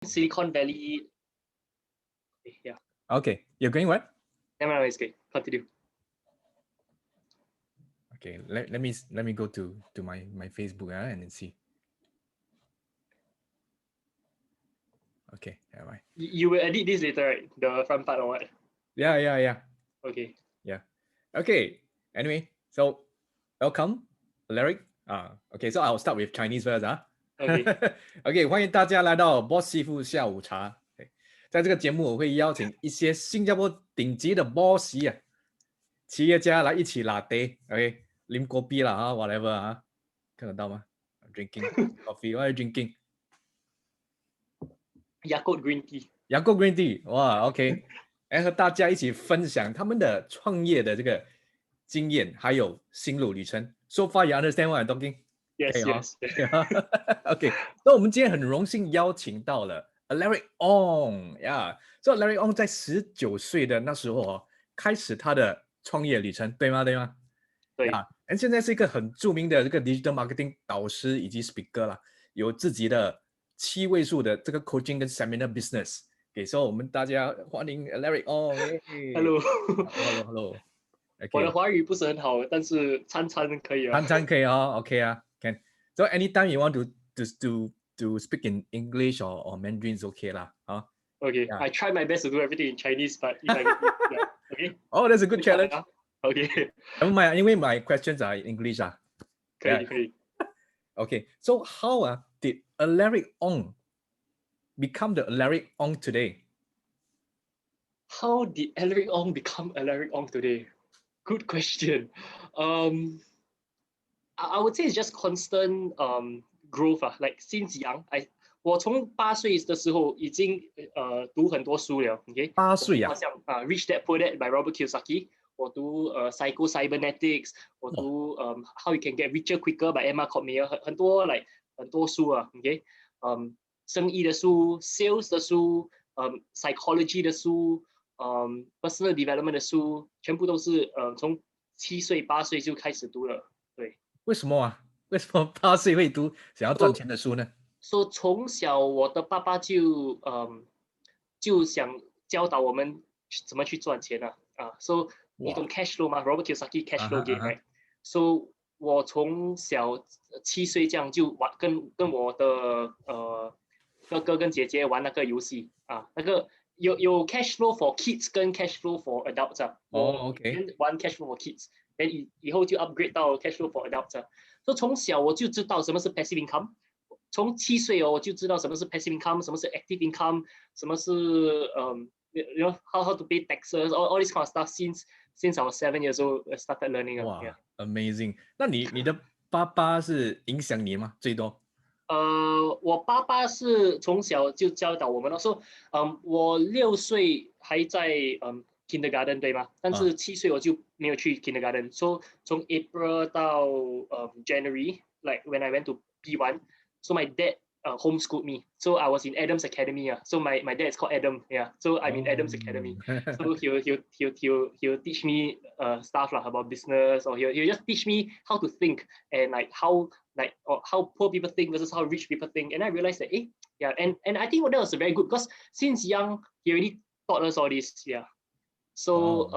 Silicon Valley. Yeah. Okay, you're going what? No, it's good. Continue. Okay, let me go to my Facebook and then see. Okay, all right. You will edit this later, right? The front part or what? Yeah. Okay. Yeah. Okay. Anyway, so welcome, Alaric. Okay, so I'll start with Chinese first. Okay. OK， 欢迎大家来到 Boss 师傅下午茶。在这个节目，我会邀请一些新加坡顶级的 boss 企业家来一起拉杯 ，OK， 啉果啤啦whatever 看得到吗 ？Drinking coffee, what are you drinking? Yakult green tea. Yakult green tea， 哇 ，OK， 来和大家一起分享他们的创业的这个经验，还有心路旅程。So far, you understand what I'm talking? Yes. OK， 那我们今天很荣幸邀请到了 Alaric Ong， 所以 Alaric Ong 在19岁的那时候开始他的创业旅程，对吗？对。现在是一个很著名的这个 digital marketing 导师以及 speaker 啦，有自己的7位数的这个 coaching 跟 seminar business。所以我们大家欢迎 Alaric Ong。Hello。我的华语不是很好，但是餐可以啊。餐可以，OK can. So anytime you want to speak in English or Mandarin is okay lah. Okay, I try my best to do everything in Chinese, but if I okay. Oh, that's a good challenge. Okay. Anyway, my questions are in English 可以。Okay, so how did Alaric Ong become the Alaric Ong today? How did Alaric Ong become Alaric Ong today? Good question. I would say it's just constant growth. Like since young, 我从8岁的时候已经读很多书了。OK， 8岁好像Rich Dad Poor Dad by Robert Kiyosaki。我读Psycho Cybernetics， 我读How You Can Get Richer Quicker by Emma Cotmeyer， 很多书啊。OK， 生意的书、sales 的书、psychology 的书。personal development 的书全部都是从7岁8岁就开始读了。对，为什么8岁会读想要赚钱的书呢？说从小我的爸爸就想教导我们怎么去赚钱so 你懂 cash flow 吗？ Robert Kiyosaki cash flow game right？ So 我从小7岁这样就跟我的哥哥跟姐姐玩那个游戏那个。有 cash flow for kids 跟 cash flow for adults OK。玩 cash flow for kids， then 以后就 upgrade 到 cash flow for adults。所以从小我就知道什么是 passive income， 从7岁我就知道什么是 passive income， 什么是 active income， 什么是you know how to pay taxes, all this kind of stuff since I was 7 years old I started learning. Wow, amazing. 那你的爸爸是影响你吗？最多？我爸爸是从小就教导我们说我6岁还在kindergarten 对吗？但是7岁我就没有去 kindergarten， so 从 April 到January like when I went to P1, so my dad homeschooled me, so I was in Adam's Academy so my dad is called Adam, so I'm in Adam's Academy. So he'll teach me stuff about business, or he'll just teach me how to think and how poor people think versus how rich people think. And I realized that and I think that was very good because since young he already taught us all this. So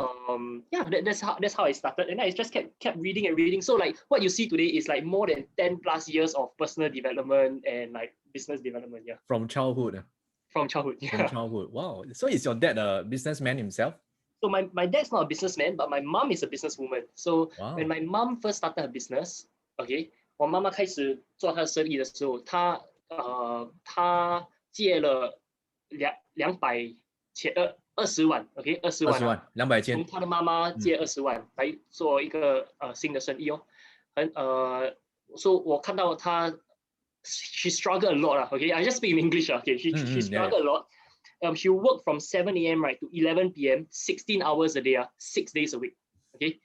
that's how I started, and I just kept reading and reading. So like what you see today is like more than 10+ years of personal development and like business development. From childhood. From childhood. From childhood. Wow. So is your dad a businessman himself? So my dad's not a businessman, but my mom is a businesswoman. So when my mom first started her business, okay, 我妈妈开始做她的生意的时候，她借了20万 ，OK， 20万，200千，从她的妈妈借20万来做一个新的生意所以我看到她 she struggled a lot okay, I just speak in English okay, she struggled a lot. She worked from 7 a.m. right to 11 p.m. 16 hours a day 6 days a week, okay.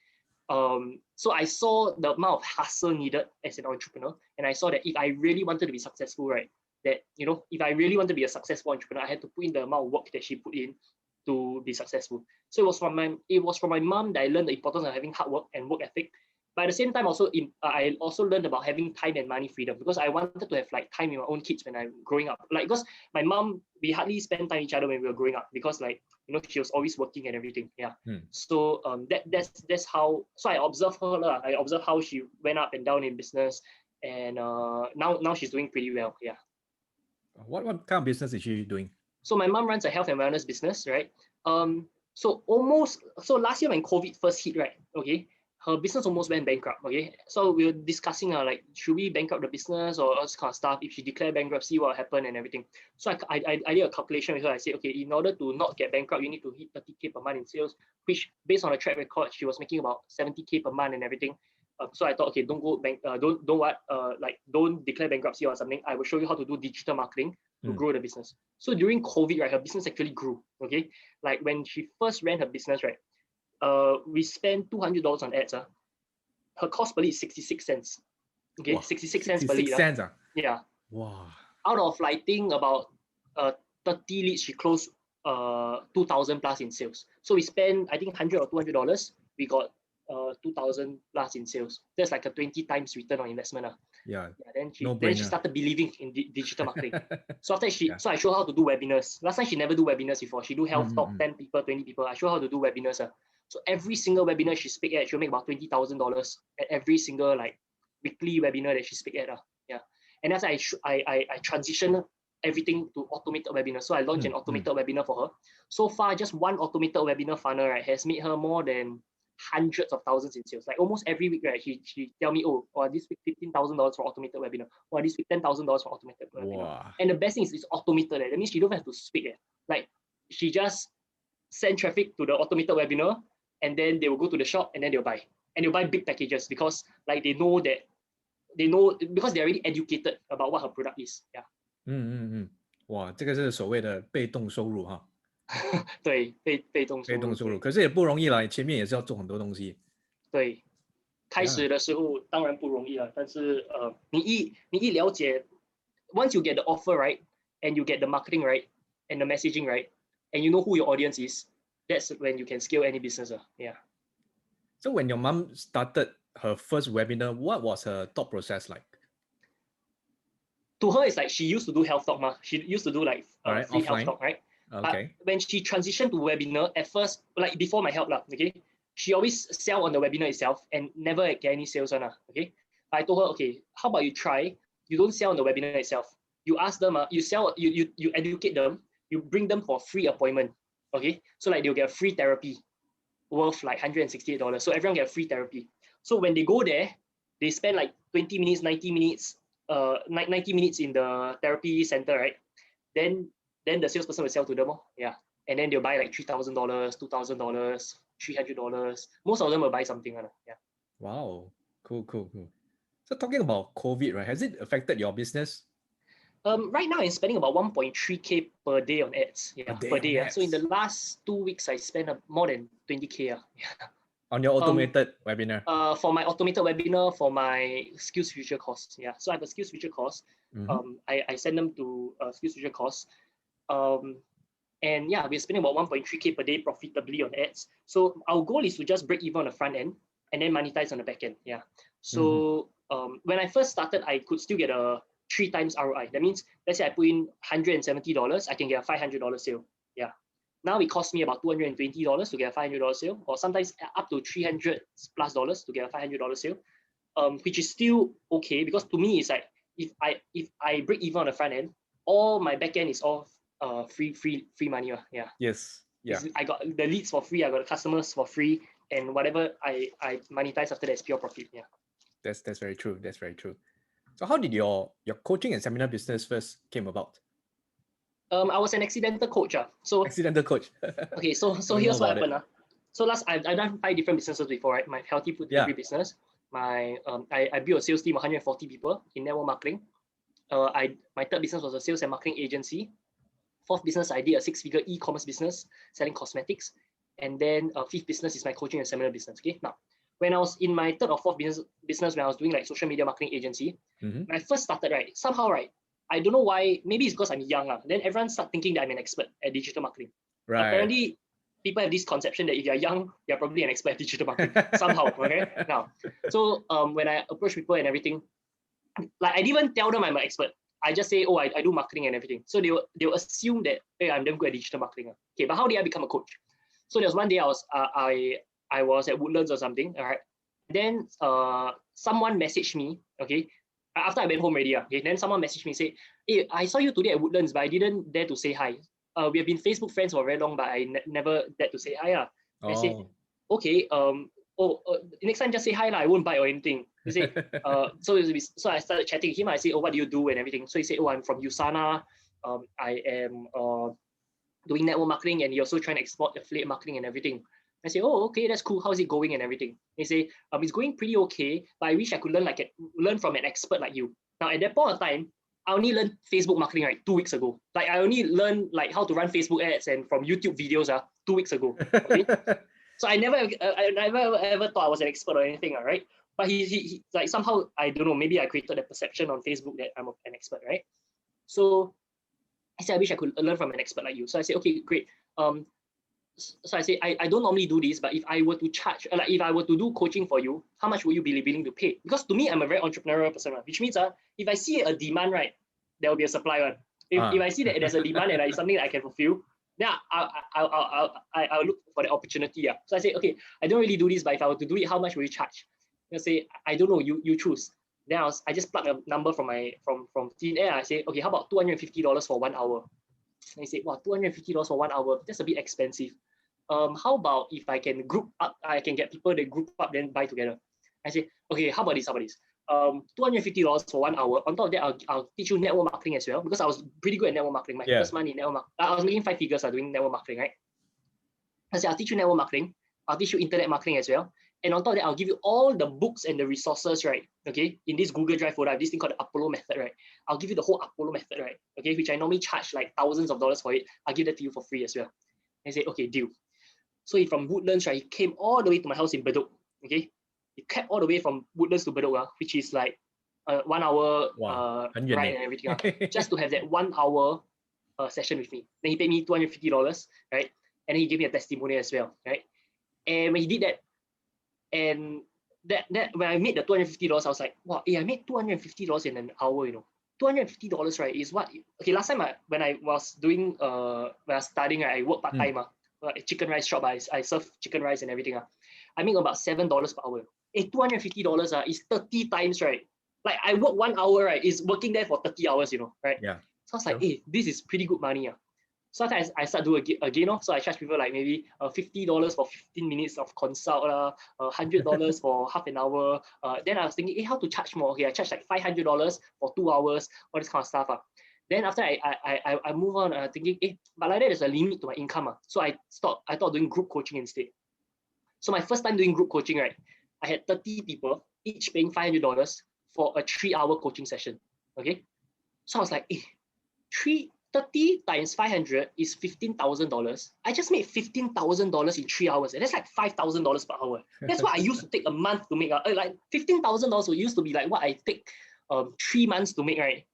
So I saw the amount of hustle needed as an entrepreneur, and I saw that if I really wanted to be successful, right, that if I really want to be a successful entrepreneur, I had to put in the amount of work that she put in to be successful. So it was from my mom that I learned the importance of having hard work and work ethic. But at the same time, also I also learned about having time and money freedom, because I wanted to have like time with my own kids when I'm growing up. Like, because my mom, we hardly spent time with each other when we were growing up, because like, you know, she was always working and everything. Yeah. So that's how. So I observed her. I observed how she went up and down in business, and now she's doing pretty well. Yeah. What kind of business is she doing? So my mom runs a health and wellness business, right? So last year when COVID first hit, right? Okay, her business almost went bankrupt. Okay, so we were discussing like, should we bankrupt the business or all this kind of stuff? If she declared bankruptcy, what will happen and everything. So I did a calculation with her. I said, okay, in order to not get bankrupt, you need to hit 30K per month in sales, which based on a track record, she was making about 70K per month and everything. So I thought, okay, don't go bank, don't declare bankruptcy or something. I will show you how to do digital marketing to grow the business. So during COVID, right, her business actually grew. Okay, like when she first ran her business, right, we spent $200 on ads. Her cost per lead is 66 cents. Okay, wow. 66 cents per lead. 66 cents. Yeah. Wow. Out of like, I think about 30 leads, she closed 2,000 plus in sales. So we spent, I think, $100 or $200. We got 2,000 plus in sales. That's like a 20 times return on investment. Yeah. Then she started believing in digital marketing. So after so I showed her how to do webinars. Last time she never do webinars before. She do health talk, 10 people, 20 people. I showed her how to do webinars. So every single webinar she speak at, she'll make about $20,000 at every single like weekly webinar that she speak at. Yeah. And as I transition everything to automated webinars. So I launched an automated webinar for her. So far, just one automated webinar funnel, right, has made her more than hundreds of thousands in sales. Like almost every week, right, she tell me, oh, this week $15,000 for automated webinar, or this week $10,000 for automated webinar. Wow. And the best thing is it's automated. That means she don't have to speak. Like she just send traffic to the automated webinar, and then they will go to the shop and then they'll buy. And they'll buy big packages because like they know because they're already educated about what her product is. Yeah. 哇，这个是所谓的被动收入哈。对，被动收入，可是也不容易啦，前面也是要做很多东西。对，开始的时候当然不容易了，但是你一了解 ，once you get the offer right and you get the marketing right and the messaging right and you know who your audience is, that's when you can scale any business. Yeah. So when your mom started her first webinar, what was her thought process like? To her, it's like she used to do health talk, She used to do like free offline health talk, right? Okay. But when she transitioned to webinar, at first, like before my help, okay, she always sell on the webinar itself and never get any sales on. Okay. I told her, okay, how about you try? You don't sell on the webinar itself. You ask them, you sell, you educate them, you bring them for free appointment. Okay. So like they'll get free therapy worth like $168. So everyone get free therapy. So when they go there, they spend like 20 minutes, 90 minutes, 90 minutes in the therapy center, right? Then the salesperson will sell to them. Yeah. And then they'll buy like $3,000, $2,000, $300. Most of them will buy something. Yeah. Wow. Cool. So talking about COVID, right? Has it affected your business? Right now I'm spending about 1.3K per day on ads. Yeah, per day. Ads. So in the last 2 weeks, I spent more than 20K. Yeah. On your automated webinar? For my automated webinar, for my Skills Future course. Yeah. So I have a Skills Future course. I send them to Skills Future course. And yeah, we're spending about 1.3K per day profitably on ads. So our goal is to just break even on the front end and then monetize on the back end. Yeah. So when I first started, I could still get a 3 times ROI. That means, let's say I put in $170, I can get a $500 sale. Yeah. Now it costs me about $220 to get a $500 sale, or sometimes up to $300 plus to get a $500 sale, which is still okay, because to me it's like if I break even on the front end, all my back end is all free money. Yeah. Yes. Yeah. I got the leads for free, I got the customers for free, and whatever I monetize after that is pure profit. Yeah. That's very true. So how did your coaching and seminar business first came about? I was an accidental coach. Accidental coach. Okay, so here's what happened. So I've done 5 different businesses before, right? My healthy food delivery business. I built a sales team of 140 people in network marketing. My third business was a sales and marketing agency. Fourth business, I did a 6-figure e-commerce business selling cosmetics. And then fifth business is my coaching and seminar business. Okay, now when I was in my third or fourth business, when I was doing like social media marketing agency, when I first started, right, somehow, right, I don't know why, maybe it's because I'm young. Then everyone started thinking that I'm an expert at digital marketing. Right. Apparently, people have this conception that if you're young, you're probably an expert at digital marketing somehow. Okay, now, so when I approach people and everything, like I didn't even tell them I'm an expert. I just say, oh, I do marketing and everything. So they'll assume that, hey, I'm damn good at digital marketing. Okay, but how did I become a coach? So there was one day I was at Woodlands or something. All right, then someone messaged me. Okay, after I went home already. Okay, then someone messaged me say, hey, I saw you today at Woodlands, but I didn't dare to say hi. We have been Facebook friends for very long, but I never dared to say hi. I say, okay, next time just say hi, I won't bite or anything. He said, so I started chatting with him. I say, oh, what do you do and everything? So he said, oh, I'm from USANA. I am doing network marketing, and you're also trying to export affiliate marketing and everything. I say, oh, okay, that's cool. How's it going and everything? They say, it's going pretty okay, but I wish I could learn from an expert like you. Now, at that point of time, I only learned Facebook marketing like 2 weeks ago. Like I only learned like how to run Facebook ads and from YouTube videos 2 weeks ago. Okay? So I never ever thought I was an expert or anything, right? But he like somehow, I don't know, maybe I created a perception on Facebook that I'm an expert, right? So I said, I wish I could learn from an expert like you. So I said, okay, great. So I say, I don't normally do this, but if I were to charge, like if I were to do coaching for you, how much would you be willing to pay? Because to me, I'm a very entrepreneurial person, which means if I see a demand, right, there will be a supply one. If I see that there's a demand and it's something that I can fulfill, then I'll look for the opportunity. So I say, okay, I don't really do this, but if I were to do it, how much will you charge? I say, I don't know, you choose. Then I just plug a number from thin air. I say, okay, how about $250 for 1 hour? And he said, wow, $250 for 1 hour, that's a bit expensive. How about if I can group up, I can get people that group up then buy together. I say, okay, how about this? $250 for 1 hour. On top of that, I'll teach you network marketing as well, because I was pretty good at network marketing. My first money in network marketing, I was making 5 figures doing network marketing, right? I said, I'll teach you network marketing. I'll teach you internet marketing as well. And on top of that, I'll give you all the books and the resources, right? Okay, in this Google Drive folder, I have this thing called the Apollo method, right? I'll give you the whole Apollo method, right? Okay, which I normally charge like thousands of dollars for it. I'll give that to you for free as well. And I say, okay, deal. So he from Woodlands, right? He came all the way to my house in Bedok. Okay, he kept all the way from Woodlands to Bedok, which is like 1 hour ride and everything, just to have that 1 hour session with me. Then he paid me $250, right? And he gave me a testimonial as well, right? And when he did that, and that when I made the $250, I was like, wow, I made $250 in an hour, $250, right, is what, okay, last time when I was doing, when I was studying, I worked part-time, chicken rice shop, I serve chicken rice and everything, I make about $7 per hour. $250 is 30 times, right? Like I work 1 hour, right, is working there for 30 hours, right? Yeah. So I was like, hey, this is pretty good money. So I start doing again. So I charge people like maybe $50 for 15 minutes of consult, $100 for half an hour. Then I was thinking, hey, how to charge more? Okay, I charge like $500 for 2 hours, all this kind of stuff. Then after I move on, thinking, hey, but like that there's a limit to my income. So I thought doing group coaching instead. So my first time doing group coaching, right, I had 30 people, each paying $500 for a 3-hour coaching session. Okay, so I was like, hey, 30 times 500 is $15,000. I just made $15,000 in 3 hours. And that's like $5,000 per hour. That's what I used to take a month to make. Like $15,000 used to be like what I take 3 months to make, right?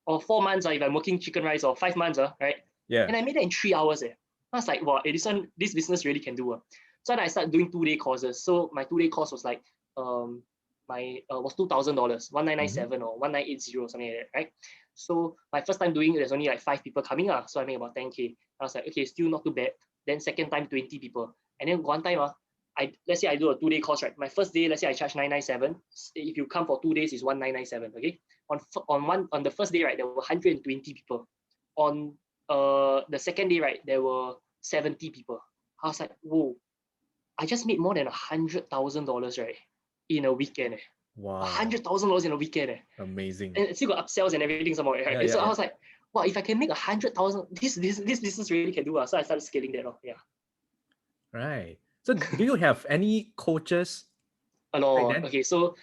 Or 4 months if I'm working chicken rice, or 5 months, right? Yeah. And I made that in 3 hours. I was like, wow, this business really can do. So then I started doing 2-day courses. So my 2-day course was like was $2,000, 1997 or 1980, something like that, right? So my first time doing it, there's only like 5 people coming, so I made about 10K. I was like, okay, still not too bad. Then second time, 20 people. And then one time, let's say I do a 2-day course, right? My first day, let's say I charge 997. If you come for 2 days, it's 1997. Okay. On the first day, right, there were 120 people. On the second day, right, there were 70 people. I was like, whoa, I just made more than $100,000, right, in a weekend. Wow. $100,000 in a weekend. Amazing. And it still got upsells and everything somewhere. Right? Yeah, so I was like, wow, if I can make $100,000, this business really can do. So I started scaling that off. Yeah. Right. So do you have any coaches? No. Okay. So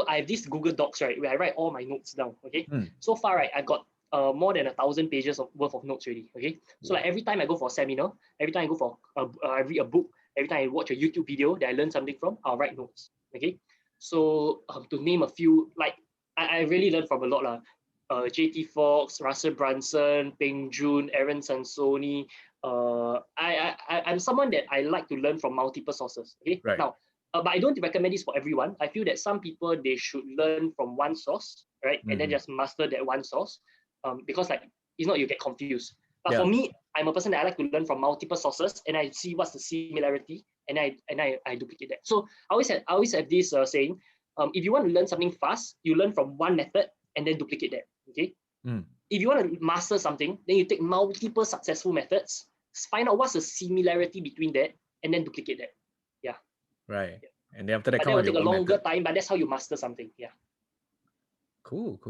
I have this Google Docs, right, where I write all my notes down. Okay. So far, right, I got more than 1,000 pages worth of notes already. Okay. So like every time I go for a seminar, every time I go for I read a book, every time I watch a YouTube video that I learn something from, I'll write notes. Okay. So to name a few, like I really learned from a lot. JT Fox, Russell Brunson, Peng Joon, Aaron Sansoni. I'm someone that I like to learn from multiple sources. Okay, Right. now, but I don't recommend this for everyone. I feel that some people, they should learn from one source, right, and then just master that one source, because like if not you get confused. But for me, I'm a person that I like to learn from multiple sources, and I see what's the similarity, and I duplicate that. So I always have this saying, if you want to learn something fast, you learn from one method and then duplicate that. Okay. If you want to master something, then you take multiple successful methods, find out what's the similarity between that, and then duplicate that. Yeah. Right. And then after that, but that will take a longer time, but that's how you master something. Yeah. Cool.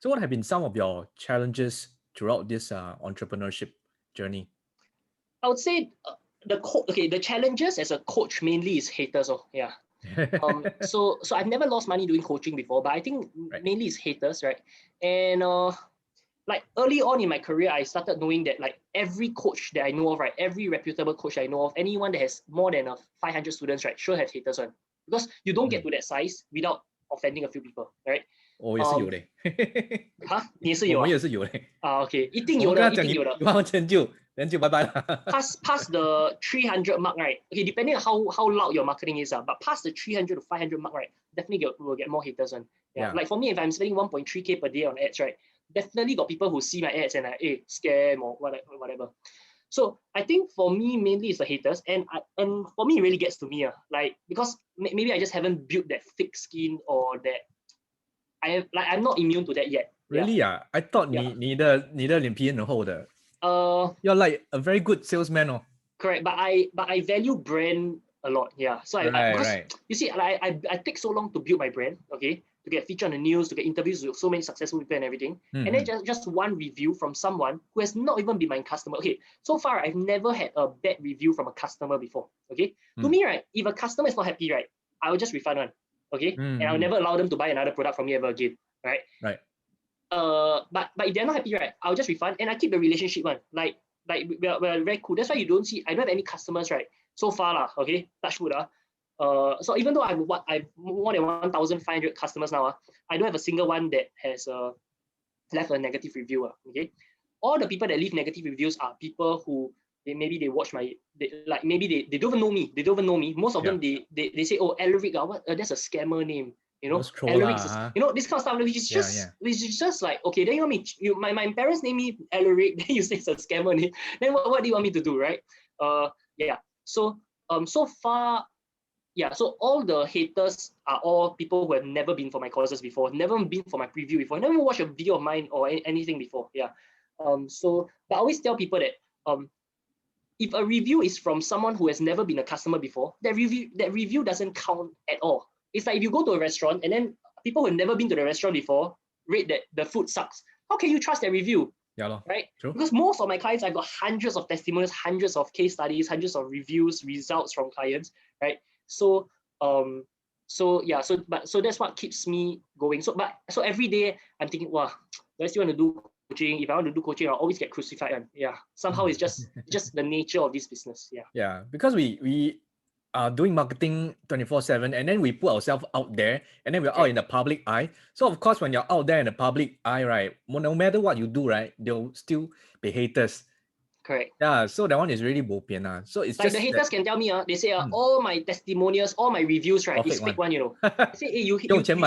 So what have been some of your challenges throughout this entrepreneurship journey? I would say the challenges as a coach mainly is haters. Yeah. So I've never lost money doing coaching before, but I think mainly it's haters, right? And like early on in my career, I started knowing that like every coach that I know of, right, every reputable coach I know of, anyone that has more than 500 students, right, sure have haters one, because you don't get to that size without offending a few people, right? 我也是有嘞。你也是有啊？我们也是有嘞。OK， 一定有的，一定有的。有完成就，人就拜拜了。pass the 300 mark, right? Okay, depending on how loud your marketing is, but past the 300 to 500 mark, right, definitely will get more haters on. Yeah. Like for me, if I'm spending 1.3K per day on ads, right, definitely got people who see my ads and like, hey, scam or whatever. So I think for me, mainly it's the haters, and for me, it really gets to me, like because maybe I just haven't built that thick skin or that I'm not immune to that yet. Really? Yeah. I thought 你的脸皮很厚的。You're like a very good salesman. Correct, but I value brand a lot. Yeah. So because you see, I take so long to build my brand, okay, to get featured on the news, to get interviews with so many successful people and everything. And then just one review from someone who has not even been my customer. Okay, so far I've never had a bad review from a customer before. Okay. To me, right, if a customer is not happy, right, I will just refund one. Okay. And I'll never allow them to buy another product from me ever again. Right. Right. But if they're not happy, right, I'll just refund and I keep the relationship one. Like we're very cool. That's why you don't see, I don't have any customers, right, so far, okay, touch wood. So even though I've more than 1,500 customers now, I don't have a single one that has left a negative review. Okay, all the people that leave negative reviews are people who maybe they watch maybe they don't even know me. They don't even know me. Most of them they say, oh, Alaric, that's a scammer name. You know, Alaric, you know, this kind of stuff, which is just like, okay, then you want me, my parents name me Alaric, then you say it's a scammer name. Then what do you want me to do, right? So so far, so all the haters are all people who have never been for my courses before, never been for my preview before, never watched a video of mine or anything before. So but I always tell people that if a review is from someone who has never been a customer before, that review doesn't count at all. It's like if you go to a restaurant and then people who have never been to the restaurant before rate that the food sucks. How can you trust that review? Right? True. Because most of my clients, I've got hundreds of testimonials, hundreds of case studies, hundreds of reviews, results from clients, right? So that's what keeps me going. So every day I'm thinking, wow, do I still want to do coaching? If I want to do coaching, I'll always get crucified. Somehow it's just the nature of this business. Because we are doing marketing 24/7, and then we put ourselves out there, and then we're out in the public eye. So of course, when you're out there in the public eye, right, no matter what you do, right, there'll still be haters. Correct. Yeah, so that one is really bo pian. So it's like just the haters can tell me, they say all my testimonials, all my reviews, right, is fake one, you know. They say, hey, you show me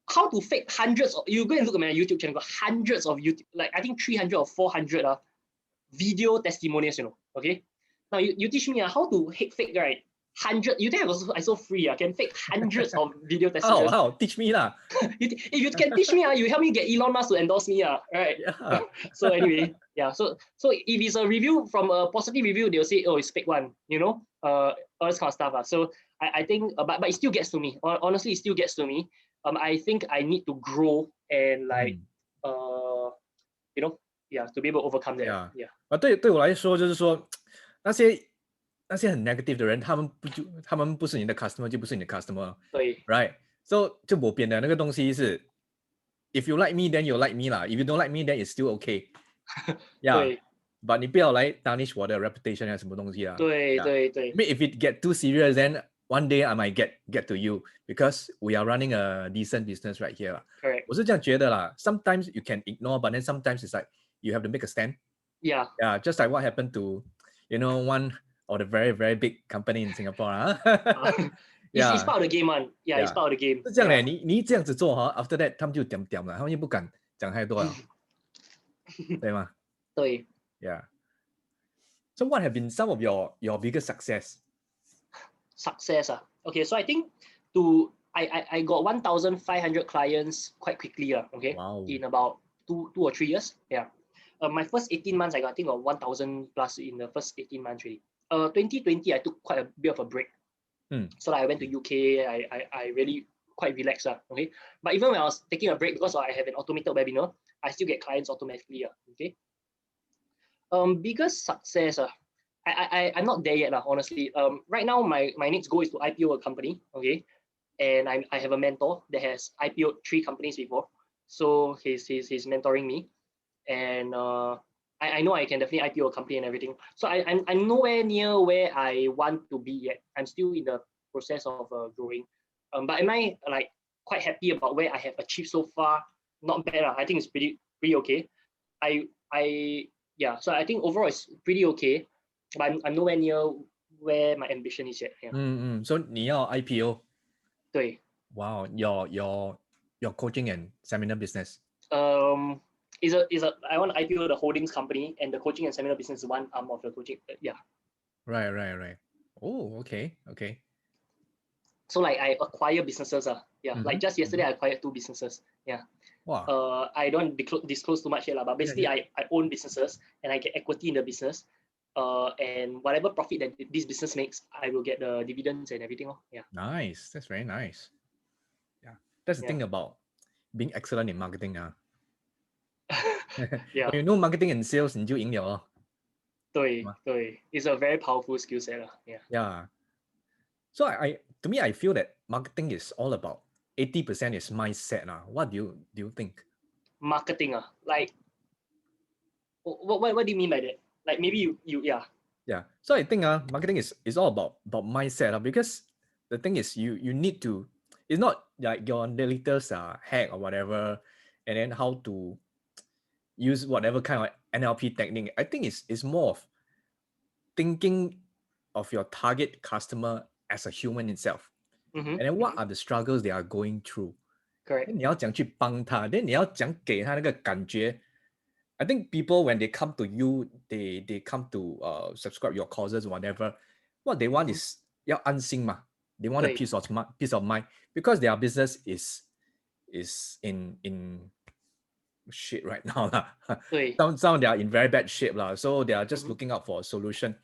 how to fake hundreds of, you go and look at my YouTube channel, got hundreds of YouTube, like I think 300 or 400 video testimonials, you know. Okay. Now you teach me how to fake, right? 100. You think I so free? I can fake hundreds of video testimonials. How? Teach me lah. If you can teach me, you help me get Elon Musk to endorse me, right? So anyway, so if it's a review from a positive review, they'll say, oh, it's fake one, you know, all this kind of stuff. So I think, but it still gets to me. Honestly, it still gets to me. I think I need to grow and like, you know, to be able to overcome that. But 对我来说，就是说那些很 negative 的人，他们不是你的 customer 就不是你的 customer。对 ，right？ So 就我编的那个东西是 ，if you like me then you like me 啦 ，if you don't like me then it's still okay 。But 你不要来 tarnish 我的 reputation 啊什么东西啊。对。I mean if it get too serious then one day I might get to you because we are running a decent business right here. Correct. 我是这样觉得啦。Sometimes you can ignore, but then sometimes it's like you have to make a stand. Yeah. Yeah, just like what happened to, one of the very, very big company in Singapore. It's part of the game, man. Yeah, it's part of the game. 是这样嘞，你这样子做哈 ，after that 他们就点了，他们又不敢讲太多了，对吗？对。Yeah. So what have been some of your biggest success? Okay, so I think I got 1,500 clients quite quickly. Okay. Wow. In about 2 or 3 years. Yeah. My first 18 months, I think got 1,000 plus in the first 18 months really. 2020, I took quite a bit of a break. So I went to UK. I really quite relaxed. Okay. But even when I was taking a break, because I have an automated webinar, I still get clients automatically. Okay. Biggest success. I'm not there yet, honestly. Right now, my next goal is to IPO a company. Okay. And I have a mentor that has IPO'd 3 companies before. So he's mentoring me. And I know I can definitely IPO a company and everything. So I'm nowhere near where I want to be yet. I'm still in the process of growing. But am I like quite happy about where I have achieved so far? Not bad. I think it's pretty okay. So I think overall it's pretty okay. But I'm nowhere near where my ambition is yet. Yeah. So 你要 IPO? 对。Wow, your coaching and seminar business. Is a I want to IPO the holdings company, and the coaching and seminar business is one arm of the coaching. Yeah. Right. Oh, okay. So like I acquire businesses. Like just yesterday I acquired 2 businesses. Yeah. Wow. I don't disclose too much yet, but basically I own businesses and I get equity in the business. And whatever profit that this business makes, I will get the dividends and everything. Yeah. Nice. That's very nice. Yeah. That's the thing about being excellent in marketing. Yeah. When you know marketing and sales, 你就赢了咯。对， it's a very powerful skill set. Yeah. So to me, I feel that marketing is all about 80% is mindset. What do you think? Marketing, like what do you mean by that? Like maybe you Yeah. So I think marketing is all about mindset because the thing is you need to, it's not like your latest hack or whatever, and then how to use whatever kind of NLP technique. I think it's more of thinking of your target customer as a human itself. And then what are the struggles they are going through? Correct. 你要讲去帮他 then 你要讲给他那个感觉 I think people when they come to you, they come to subscribe your courses, whatever. What they want is 要安心嘛 They want a peace of mind because their business is in shit right now. Some they are in very bad shape. So they are just looking out for a solution.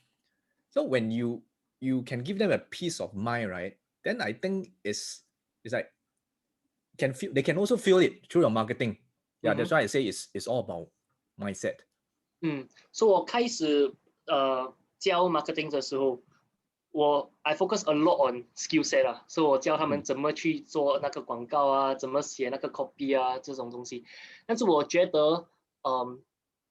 So when you can give them a peace of mind, right? Then I think it's like they can also feel it through your marketing. Yeah, that's why I say it's all about mindset. So 我开始教 marketing 的时候，I focus a lot on skill set 所以我教他们怎么去做那个广告怎么写那个 copy 这种东西。但是我觉得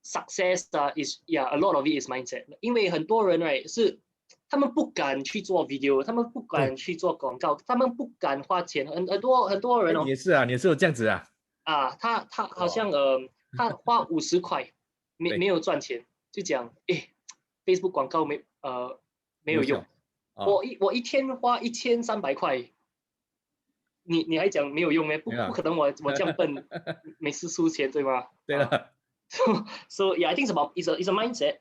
success is a lot of it is mindset， 因为很多人 right 是他们不敢去做 video， 他们不敢去做广告，他们不敢花钱，很多人你也是你也是有这样子他好像他花50块没有赚钱，就讲Facebook 广告没有用。我一天花1300块，你还讲没有用不可能我这样笨每次输钱对吗？对了。So yeah, I think it's a mindset.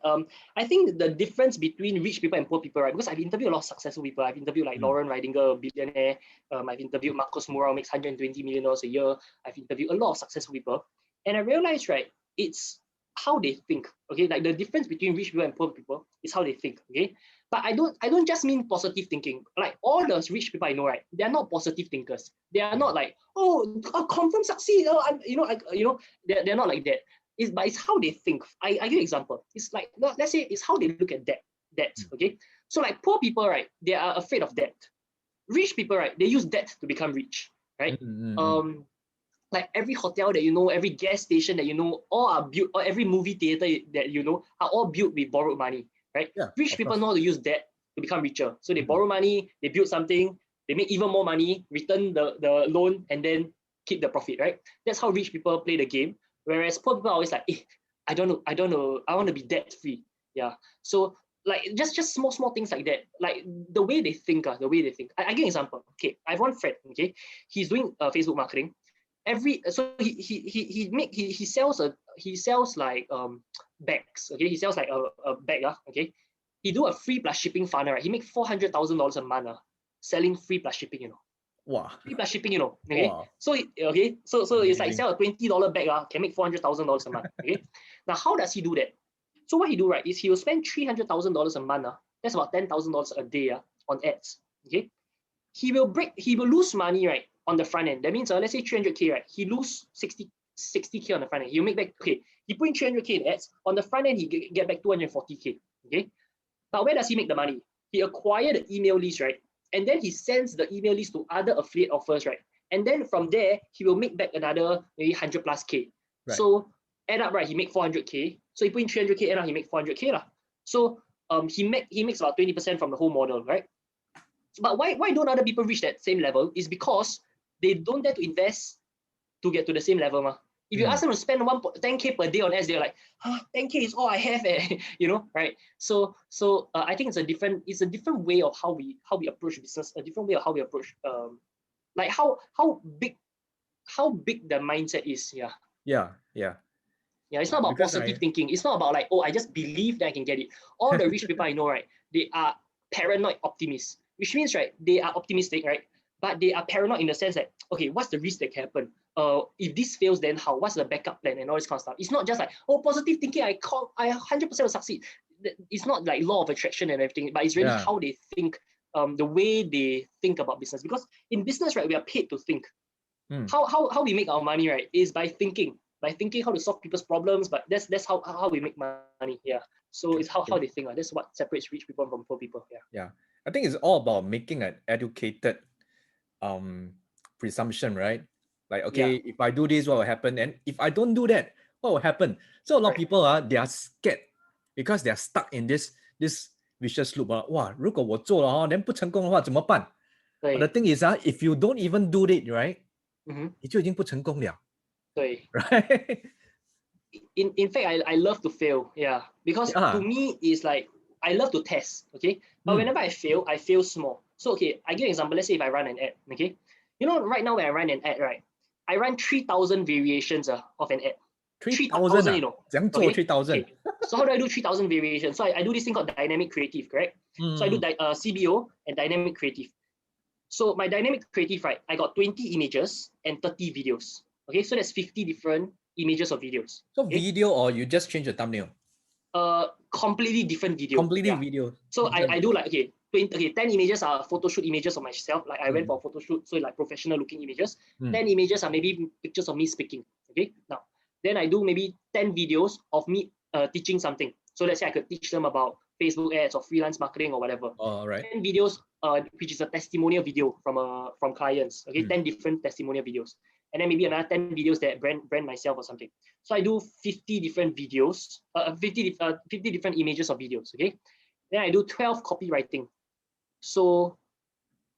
I think the difference between rich people and poor people, right? Because I've interviewed a lot of successful people. I've interviewed like Lauren Ridinger, billionaire. I've interviewed Marcos Murao, makes $120 million a year. I've interviewed a lot of successful people, and I realized, right, it's how they think. Okay, like the difference between rich people and poor people is how they think. Okay, but I don't just mean positive thinking. Like all those rich people I know, right? They are not positive thinkers. They are not like confirm succeed. They're not like that. But it's how they think. I give you an example. It's like, let's say it's how they look at debt. Okay. So like poor people, right? They are afraid of debt. Rich people, right? They use debt to become rich, right? Like every hotel that you know, every gas station that you know, all are built, or every movie theater that you know, are all built with borrowed money, right? Rich people know how to use debt to become richer. So they borrow money, they build something, they make even more money, return the loan, and then keep the profit, right? That's how rich people play the game. Whereas poor people are always like, I don't know, I want to be debt free. Yeah. So like just small things like that, like the way they think. I give an example. Okay, I have one friend. Okay, he's doing Facebook marketing. He sells like bags. Okay, he sells like a bag. Okay, he do a free plus shipping funnel. Right, he make $400,000 a month. Selling free plus shipping. You know. Wow. Free plus shipping. Okay. Wow. So it's like sell a $20 bag. Can make $400,000 a month. Okay. Now how does he do that? So what he do, right, is he will spend $300,000 a month. That's about $10,000 a day on ads. Okay. He will lose money, right, on the front end. That means let's say 300K, right? He lose 60K on the front end. He'll make back, okay, he put in 300K in ads. On the front end, he get back 240K. Okay. Now where does he make the money? He acquired the email list, right? And then he sends the email list to other affiliate offers, right? And then from there, he will make back another maybe 100 plus K. Right. So add up, right, he make 400K. So he put in 300K, and now he make 400K lah. So he makes about 20% from the whole model, right? But why don't other people reach that same level? Is because they don't dare to invest to get to the same level. If you ask them to spend 10K per day on ads, they're like, 10K is all I have, right? So I think it's a different way of how we approach business, a different way of how we approach like how big the mindset is. Yeah, it's not about positive thinking. It's not about like, I just believe that I can get it. All the rich people I know, right, they are paranoid optimists, which means, right, they are optimistic, right, but they are paranoid in the sense that, okay, what's the risk that can happen? If this fails, then how? What's the backup plan and all this kind of stuff? It's not just like, positive thinking, I 100% will succeed. It's not like law of attraction and everything, but it's really how they think, the way they think about business. Because in business, right, we are paid to think. How we make our money, right, is by thinking how to solve people's problems. But that's how we make money. Yeah. So it's how they think. That's what separates rich people from poor people. Yeah. I think it's all about making an educated presumption, right? Like, okay, if I do this, what will happen? And if I don't do that, what will happen? So a lot of people they are scared because they are stuck in this vicious loop. 哇，如果我做了then 不成功的话怎么办？ But the thing is if you don't even do it, right? 你就已经不成功了。对。Right? In fact, I love to fail. Yeah. Because to me, it's like, I love to test. Okay. But whenever I fail small. So, okay, I give an example. Let's say if I run an ad. Okay. Right now when I run an ad, right, I run 3,000 variations of an ad. 3,000, 3,000. Okay. So how do I do 3,000 variations? So I do this thing called dynamic creative, correct? So I do CBO and dynamic creative. So my dynamic creative, right, I got 20 images and 30 videos. Okay, so that's 50 different images or videos. So video, or you just change the thumbnail? Completely different video. Video. So I do like, 10 images are photo shoot images of myself. Like I went for a photo shoot, so like professional looking images. 10 images are maybe pictures of me speaking. Okay, now then I do maybe 10 videos of me teaching something. So let's say I could teach them about Facebook ads or freelance marketing or whatever. 10 videos, which is a testimonial video from clients. Okay, 10 different testimonial videos. And then maybe another 10 videos that brand myself or something. So I do 50 different videos, 50 different images of videos. Okay, then I do 12 copywriting. So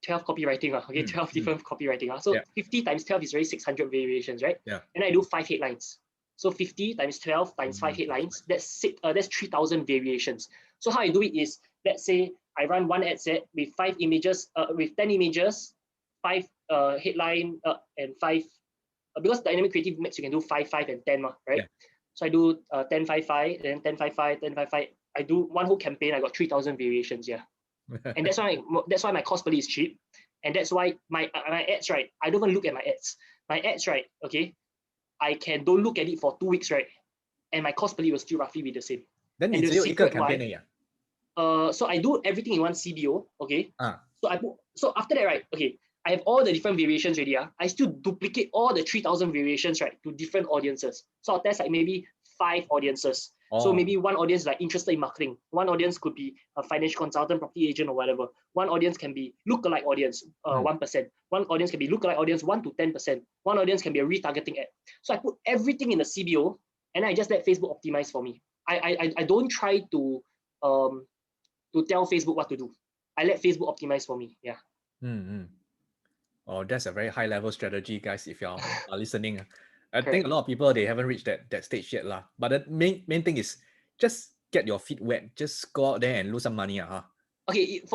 12 copywriting, 12 different copywriting. So 50 times 12 is already 600 variations, right? Yeah. And I do 5 headlines. So 50 times 12 times 5 headlines, that's 3,000 variations. So how I do it is, let's say I run one ad set with 5 images, with 10 images, 5 headline, and 5, because dynamic creative makes you can do 5, 5, and 10, right? Yeah. So I do 10, 5, 5, then 10, 5, 5, 10, 5, 5. I do one whole campaign. I got 3,000 variations. Yeah. And that's why my cost per lead is cheap, and that's why my ads, right, I don't even look at my ads. My ads, right, okay, I don't look at it for 2 weeks, right, and my cost per lead will still roughly be the same. Then it's the secret campaign, so I do everything in one CBO, okay. So after that, right, okay, I have all the different variations already. I still duplicate all the 3,000 variations, right, to different audiences. So I'll test like maybe 5 audiences. So maybe one audience like interested in marketing. One audience could be a financial consultant, property agent, or whatever. One audience can be lookalike audience, 1%. One audience can be lookalike audience, 1 to 10%. One audience can be a retargeting ad. So I put everything in the CBO, and I just let Facebook optimize for me. I don't try to tell Facebook what to do. I let Facebook optimize for me. Yeah. Oh, that's a very high level strategy, guys. If y'all are listening, I Correct. think a lot of people, they haven't reached that stage yet lah. But the main thing is just get your feet wet. Just go out there and lose some money. Okay, if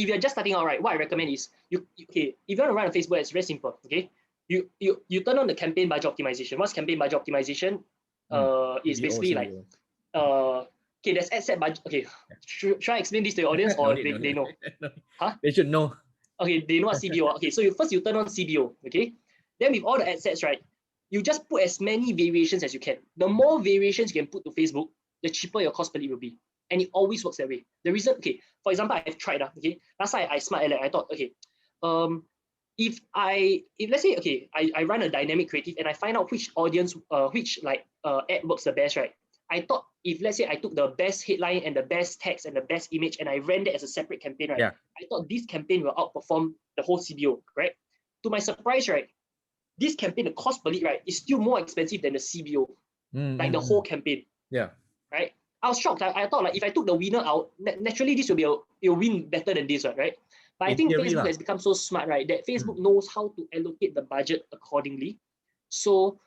you're just starting out, right, what I recommend is if you want to run a Facebook, it's very simple. Okay, you turn on the campaign budget optimization. What's campaign budget optimization? Is basically like okay, there's ad set budget. Okay, should I explain this to your audience or they know? Huh? They should know. Okay, they know what CBO. Okay, so first you turn on CBO. Okay, then with all the ad sets, right, you just put as many variations as you can. The more variations you can put to Facebook, the cheaper your cost per lead will be. And it always works that way. The reason, okay, for example, I've tried, okay, last time I smart Alec, I thought, okay, if let's say, okay, I run a dynamic creative and I find out which audience, ad works the best, right? I thought if let's say I took the best headline and the best text and the best image and I ran that as a separate campaign, right? I thought this campaign will outperform the whole CBO, right? To my surprise, right, this campaign, the cost per lead, right, is still more expensive than the CBO, like the whole campaign. Right? I was shocked. I thought like if I took the winner out, naturally this will win better than this one, right? But I think Facebook has become so smart, right, that Facebook knows how to allocate the budget accordingly. So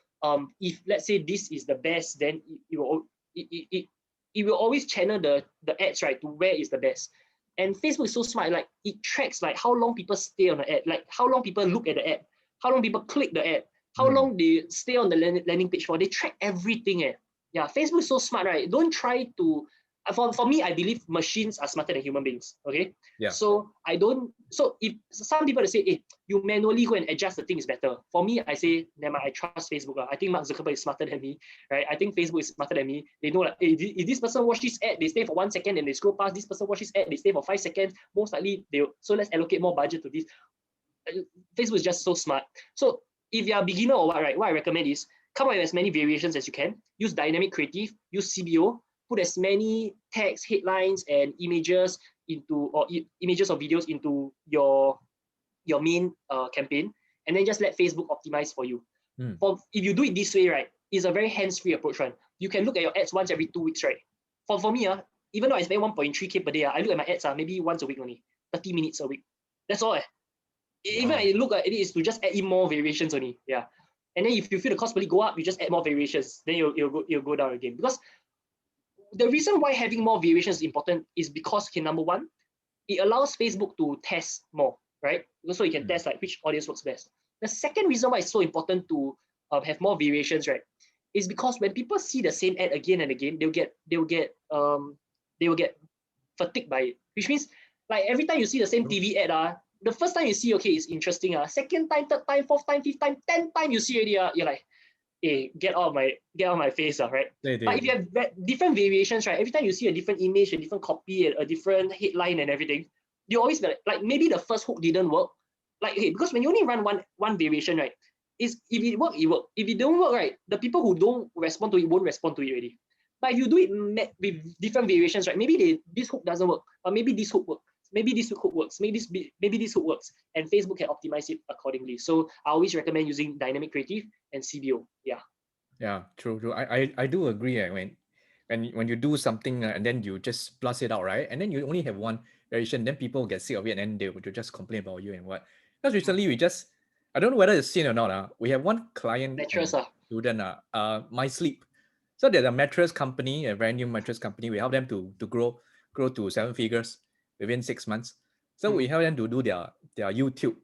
if let's say this is the best, then it will always channel the ads, right, to where is the best. And Facebook is so smart, like it tracks like how long people stay on the ad, like how long people look at the ad, how long people click the ad, how long they stay on the landing page for. They track everything. Yeah, Facebook is so smart, right? Don't try to. For me, I believe machines are smarter than human beings. Okay. Yeah. So I don't. So if some people say, "Hey, you manually go and adjust the thing is better." For me, I say, "Never. I trust Facebook. I think Mark Zuckerberg is smarter than me, right? I think Facebook is smarter than me. They know like, hey, if this person watch this ad, they stay for 1 second and they scroll past. This person watch this ad, they stay for 5 seconds. Most likely they. So let's allocate more budget to this. Facebook is just so smart. So if you're a beginner or what, right? What I recommend is come up with as many variations as you can. Use dynamic creative. Use CBO. Put as many text, headlines, and images images or videos into your main campaign, and then just let Facebook optimize for you. If you do it this way, right, it's a very hands-free approach, right? You can look at your ads once every 2 weeks, right? For me, even though I spend 1.3K per day, I look at my ads maybe once a week only, 30 minutes a week. That's all. Even I look at it is to just add in more variations only. Yeah. And then if you feel the cost per lead go up, you just add more variations. Then you'll go down again. Because the reason why having more variations is important is because, okay, number one, it allows Facebook to test more, right? So you can test like which audience works best. The second reason why it's so important to have more variations, right, is because when people see the same ad again and again, they will get fatigued by it. Which means like every time you see the same TV ad, the first time you see, okay, it's interesting. Second time, third time, fourth time, fifth time, 10th time you see already, you're like, hey, get out of my face, right? But if you have different variations, right, every time you see a different image, a different copy, a different headline and everything, you always be like maybe the first hook didn't work. Like, okay, because when you only run one variation, right, is if it work, it work. If it don't work, right, the people who don't respond to it won't respond to it already. But if you do it with different variations, right, maybe this hook doesn't work, or maybe this hook works. Maybe this hook works, maybe this hook works, and Facebook can optimize it accordingly. So I always recommend using dynamic creative and CBO. Yeah, true. I do agree. When you do something and then you just blast it out, right? And then you only have one variation, then people get sick of it and then they will just complain about you and what. Because recently I don't know whether it's seen or not. We have one client student, My Sleep. So there's a mattress company, a brand new mattress company. We help them to grow to 7 figures within 6 months. So we help them to do their YouTube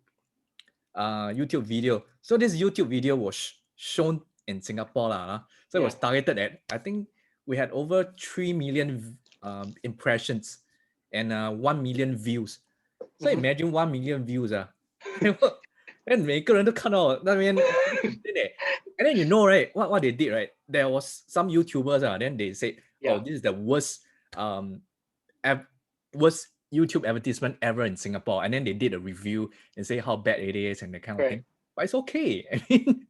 video. So this YouTube video was shown in Singapore. So it was targeted at, I think we had over 3 million impressions and 1 million views. So imagine 1 million views. And 每个人都看到那边 and then you know, right, what they did, right? There was some YouTubers, then they said, this is the worst YouTube advertisement ever in Singapore. And then they did a review and say how bad it is and that kind of thing. But it's okay. I mean,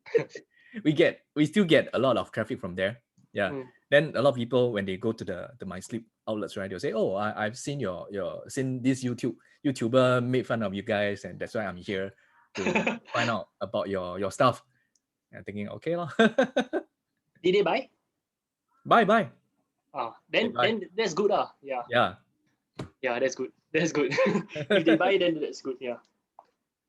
we still get a lot of traffic from there. Yeah. Then a lot of people, when they go to the My Sleep outlets, right, they'll say, oh, I've seen seen this YouTuber made fun of you guys, and that's why I'm here to find out about your stuff. And I'm thinking, okay, Did they buy? Bye. Then that's good. Yeah, that's good. That's good. If they buy, then that's good. Yeah.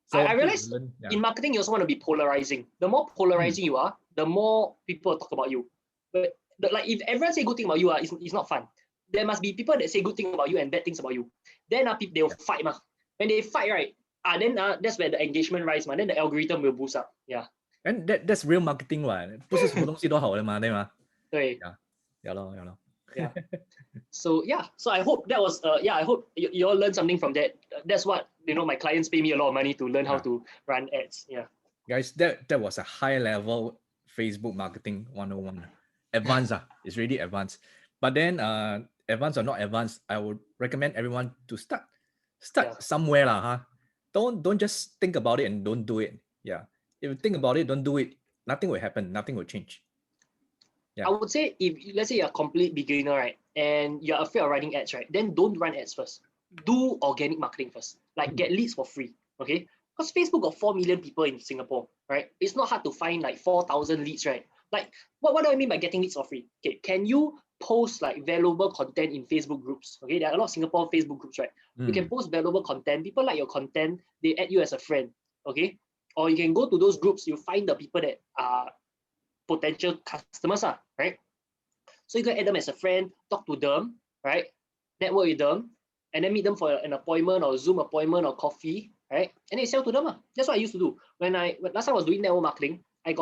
So I realized in marketing, you also want to be polarizing. The more polarizing you are, the more people talk about you. But like if everyone say good thing about you, it's not fun. There must be people that say good thing about you and bad things about you. Then they'll fight. When they fight, right? Then that's where the engagement rise. Then the algorithm will boost up. Yeah. And that's real marketing 不是什么东西都好的嘛，对吗？对。Yeah. Yeah. So I hope that was I hope you all learned something from that. That's what my clients pay me a lot of money to learn how to run ads. Yeah. Guys, that was a high level Facebook marketing 101. Advanced, it's really advanced. But then advanced or not advanced, I would recommend everyone to start somewhere lah. Don't just think about it and don't do it. Yeah. If you think about it, don't do it, nothing will happen, nothing will change. Yeah. I would say if let's say you're a complete beginner, right, and you're afraid of running ads, right, then don't run ads first. Do organic marketing first. Like get leads for free. Okay. Because Facebook got 4 million people in Singapore, right? It's not hard to find like 4,000 leads, right? Like what do I mean by getting leads for free? Okay, can you post like valuable content in Facebook groups? Okay, there are a lot of Singapore Facebook groups, right? You can post valuable content. People like your content, they add you as a friend. Okay. Or you can go to those groups, you find the people that are potential customers, right? So you can add them as a friend, talk to them, right? Network with them, and then meet them for an appointment or Zoom appointment or coffee, right? And then sell to them. That's what I used to do. When last time I was doing network marketing, I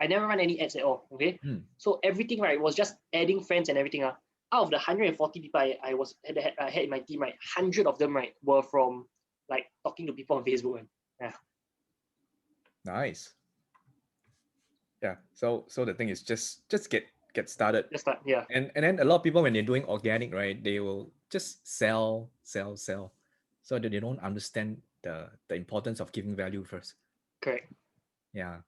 never run any ads at all. Okay. So everything, right, was just adding friends and everything. Out of the 140 people I had in my team, right, 100 of them, right, were from like talking to people on Facebook. Yeah. Nice. Yeah. So the thing is just get started. Just start, yeah. And then a lot of people when they're doing organic, right, they will just sell. So that they don't understand the importance of giving value first. Correct. Yeah.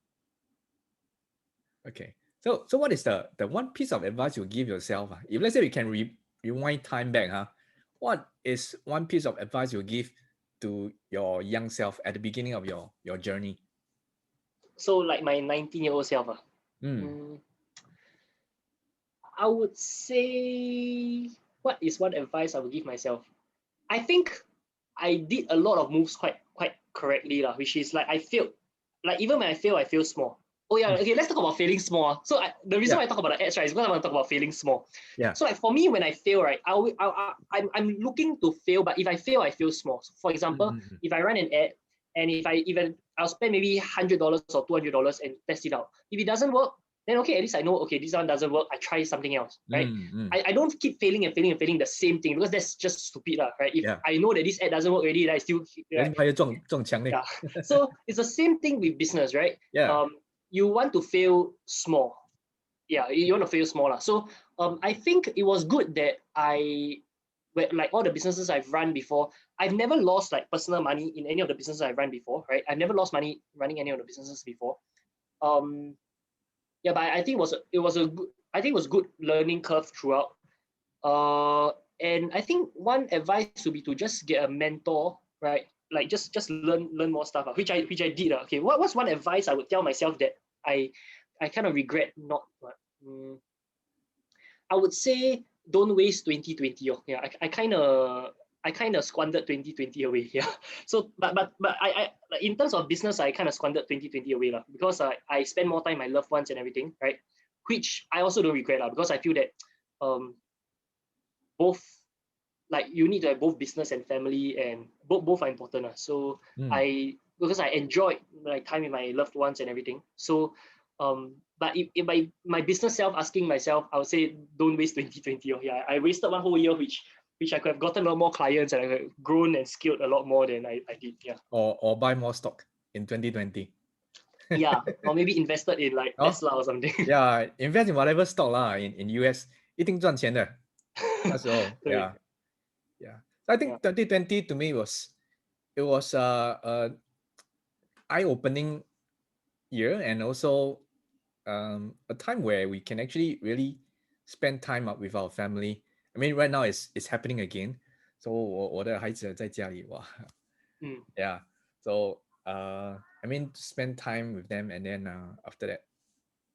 Okay. So what is the one piece of advice you give yourself? If let's say we can rewind time back, what is one piece of advice you give to your young self at the beginning of your journey? So like my 19-year-old self, I would say, what is one advice I would give myself? I think I did a lot of moves quite correctly, which is like I failed. Like even when I fail small. Oh yeah, okay, let's talk about failing small. So the reason why I talk about the ads, right, is because I want to talk about failing small. Yeah. So like for me, when I fail, right, I'm looking to fail, but if I fail small. So for example, if I run an ad and if I'll spend maybe $100 or $200 and test it out. If it doesn't work, then okay, at least I know, okay, this one doesn't work, I try something else, right? I don't keep failing the same thing because that's just stupid, right? If I know that this ad doesn't work already, I still keep, right? Yeah. So it's the same thing with business, right? Yeah. You want to fail small. Yeah, you want to fail small. So I think it was good that like all the businesses I've run before, I've never lost like personal money in any of the businesses I've run before, right? I've never lost money running any of the businesses before. But I think it was good learning curve throughout. And I think one advice would be to just get a mentor, right? Like just learn more stuff, which I did. Okay, what's one advice I would tell myself that I kind of regret not? I would say don't waste 2020. Yeah, I kind of squandered 2020 away. Yeah. So but I like in terms of business, I kind of squandered 2020 away because I spend more time with my loved ones and everything, right? Which I also don't regret because I feel that both, like you need to have both business and family, and both are important. So because I enjoyed like time with my loved ones and everything. So but if my business self asking myself, I would say don't waste 2020. Yeah, I wasted one whole year, which I could have gotten a lot more clients and I could have grown and scaled a lot more than I did. Yeah. Or buy more stock in 2020. Yeah, or maybe invested in like Tesla or something. Yeah, invest in whatever stock in US 一定赚钱的。那时候 yeah. So I think 2020 to me was a eye-opening year, and also a time where we can actually really spend time up with our family. I mean, right now it's happening again. So 我的孩子在家里哇。Yeah. So I mean, spend time with them, and then after that,